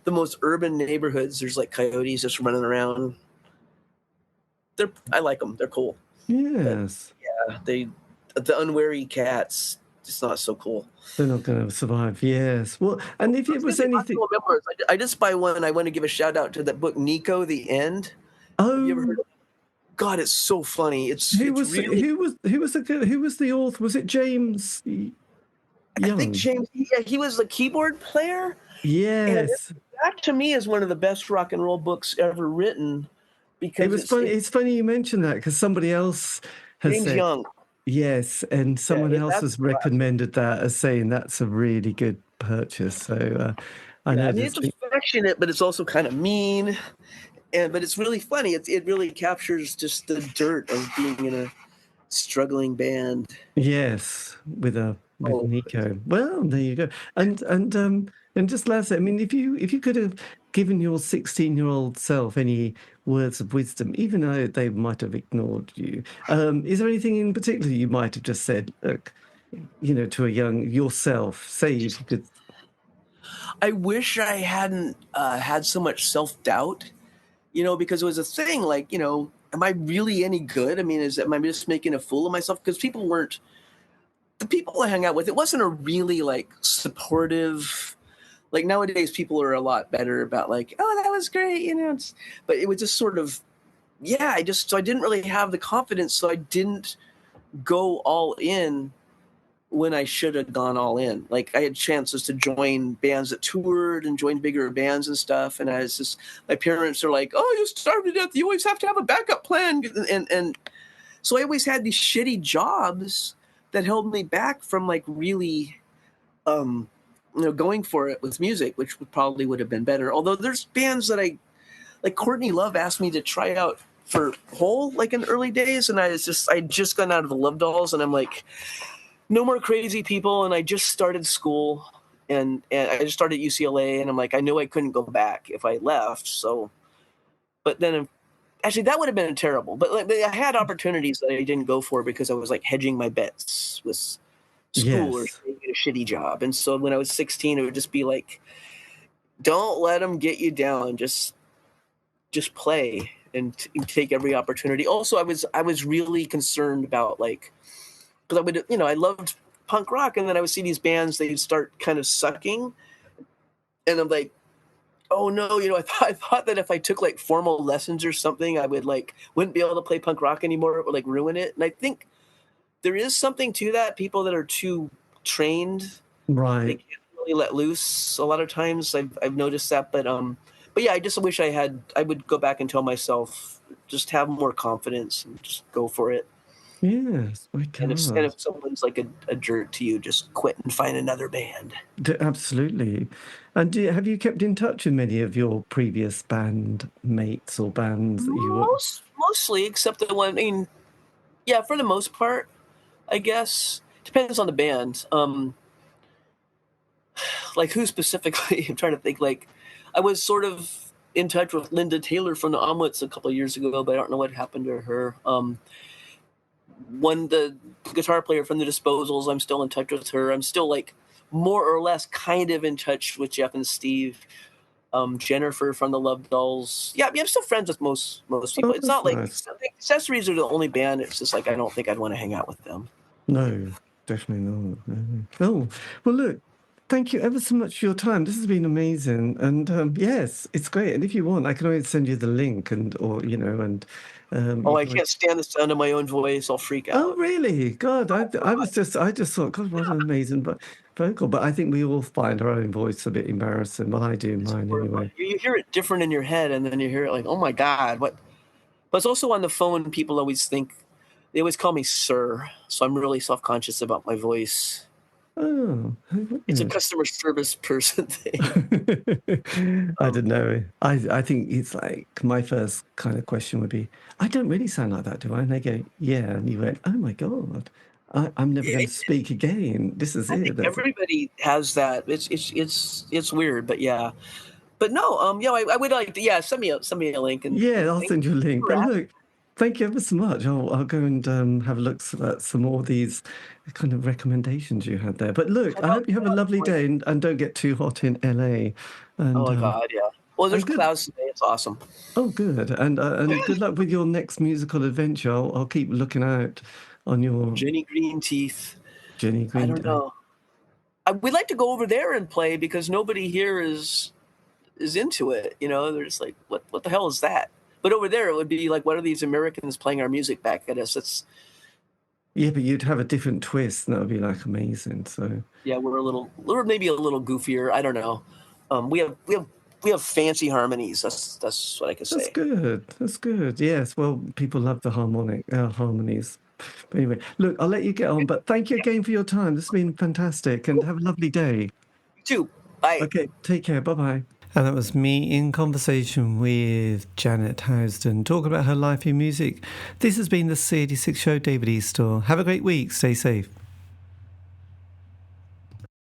Speaker 3: the most urban neighborhoods. There's coyotes just running around. I like them. They're cool.
Speaker 2: Yes.
Speaker 3: But, yeah, the unwary cats, it's not so cool.
Speaker 2: They're not going to survive. Yes. Well, and if it was anything,
Speaker 3: I just buy one. I want to give a shout out to that book, Nico, The End.
Speaker 2: Oh,
Speaker 3: have you ever heard of it? God, it's so funny.
Speaker 2: Who was the author? Was it James Young?
Speaker 3: I think James. Yeah, he was the keyboard player.
Speaker 2: Yes.
Speaker 3: And that to me is one of the best rock and roll books ever written. Because
Speaker 2: it was funny. It's funny you mentioned that, because somebody else has
Speaker 3: James
Speaker 2: said,
Speaker 3: Young.
Speaker 2: Yes, and someone else has recommended that as saying that's a really good purchase. So I know
Speaker 3: it's affectionate, but it's also kind of mean, but it's really funny. It really captures just the dirt of being in a struggling band.
Speaker 2: Yes, with Nico. Well, there you go. And just lastly, I mean, if you could have given your 16-year-old self any words of wisdom, even though they might have ignored you, is there anything in particular you might have just said, look, to a young yourself? Say if you could.
Speaker 3: I wish I hadn't had so much self-doubt, because it was a thing am I really any good? I mean, am I just making a fool of myself? Because the people I hung out with, it wasn't a really supportive. Nowadays, people are a lot better about oh, that was great, but it was just sort of, so I didn't really have the confidence, so I didn't go all in when I should have gone all in. I had chances to join bands that toured and join bigger bands and stuff, and I was just, my parents are like, oh, you starved to death, you always have to have a backup plan, and so I always had these shitty jobs that held me back from really going for it with music, which probably would have been better. Although there's bands that Courtney Love asked me to try out for Hole in early days, and I'd just gotten out of the Love Dolls, and I'm like, no more crazy people, and I just started school, and I just started UCLA, and I'm like, I knew I couldn't go back if I left. So, but then Actually, that would have been terrible. But like, I had opportunities that I didn't go for because I was like hedging my bets with school or
Speaker 2: Yes.
Speaker 3: a shitty job. And so when I was 16, it would just be like, don't let them get you down. Just play and take every opportunity. Also, I was really concerned about like, because I would, I loved punk rock, and then I would see these bands, they'd start kind of sucking, and I'm like, oh no, I thought that if I took like formal lessons or something, I would like wouldn't be able to play punk rock anymore. It would like ruin it. And I think there is something to that. People that are too trained, they
Speaker 2: Right.
Speaker 3: can't really let loose a lot of times. I've noticed that, but yeah, I just wish I would go back and tell myself, just have more confidence and just go for it.
Speaker 2: Yes, my
Speaker 3: And
Speaker 2: God.
Speaker 3: if someone's like a jerk to you, just quit and find another band.
Speaker 2: Absolutely. And have you kept in touch with many of your previous band mates or bands that you were?
Speaker 3: Mostly, except the one. I mean, yeah, for the most part, I guess depends on the band. Like who specifically? I'm trying to think. Like, I was sort of in touch with Linda Taylor from the Omlits a couple of years ago, but I don't know what happened to her. The guitar player from the Disposals, I'm still in touch with her. I'm still like more or less kind of in touch with Jeff and Steve. Jennifer from the Love Dolls. Yeah, I'm still friends with most
Speaker 2: Oh,
Speaker 3: people. It's
Speaker 2: that's
Speaker 3: not like
Speaker 2: nice.
Speaker 3: Accessories are the only band. It's just like I don't think I'd want to hang out with them.
Speaker 2: No, definitely not. No. Oh, well, look, thank you ever so much for your time. This has been amazing. And yes, it's great. And if you want, I can always send you the link and
Speaker 3: Oh,
Speaker 2: you
Speaker 3: I
Speaker 2: can always...
Speaker 3: can't stand the sound of my own voice. I'll freak
Speaker 2: Oh,
Speaker 3: out.
Speaker 2: really? God,
Speaker 3: Oh
Speaker 2: I just thought, God, what an amazing vocal. But I think we all find our own voice a bit embarrassing. Well, I do
Speaker 3: it's
Speaker 2: mine
Speaker 3: horrible.
Speaker 2: anyway.
Speaker 3: You hear it different in your head, and then you hear it like, oh my god, what? But it's also on the phone. People always think they always call me sir, so I'm really self conscious about my voice.
Speaker 2: Oh, how
Speaker 3: It's a
Speaker 2: weird.
Speaker 3: customer service person thing.
Speaker 2: I
Speaker 3: Um,
Speaker 2: don't know. I think it's like my first kind of question would be, I don't really sound like that, do I? And they go, yeah. And you went, oh my God, I'm never going to speak again. This is
Speaker 3: I
Speaker 2: it.
Speaker 3: think
Speaker 2: That's it.
Speaker 3: everybody has that. It's weird, but yeah. But no, I would like to, yeah, send me a link
Speaker 2: Yeah,
Speaker 3: and
Speaker 2: I'll
Speaker 3: thank
Speaker 2: send you a
Speaker 3: you
Speaker 2: link.
Speaker 3: for
Speaker 2: But
Speaker 3: asking.
Speaker 2: look, thank you ever so much. I'll go and have a look at some more of these kind of recommendations you had there. But look, I hope you
Speaker 3: How
Speaker 2: have a
Speaker 3: about
Speaker 2: lovely
Speaker 3: like,
Speaker 2: day and don't get too hot in LA.
Speaker 3: oh
Speaker 2: And
Speaker 3: my God, yeah. Well, there's
Speaker 2: and good.
Speaker 3: clouds today. It's awesome.
Speaker 2: Oh, good. And good luck with your next musical adventure. I'll keep looking out on your
Speaker 3: Jenny Green Teeth.
Speaker 2: Jenny
Speaker 3: I
Speaker 2: Green
Speaker 3: don't
Speaker 2: Day.
Speaker 3: know. We'd like to go over there and play because nobody here is into it. They're just like, what the hell is that? But over there, it would be like, what are these Americans playing our music back at us? It's
Speaker 2: Yeah, but you'd have a different twist, and that would be like amazing. So
Speaker 3: Yeah, we're maybe a little goofier. I don't know. We have fancy harmonies. That's what I could
Speaker 2: that's
Speaker 3: say.
Speaker 2: good. That's good. Yes. Well, people love the harmonies. But anyway, look, I'll let you get on. But thank you again for your time. This has been fantastic, and have a lovely day.
Speaker 3: You too. Bye.
Speaker 2: Okay, take care. Bye bye. And that was me in conversation with Janet Housden, talking about her life in music. This has been the C86 show, David Eastaugh. Have a great week. Stay safe.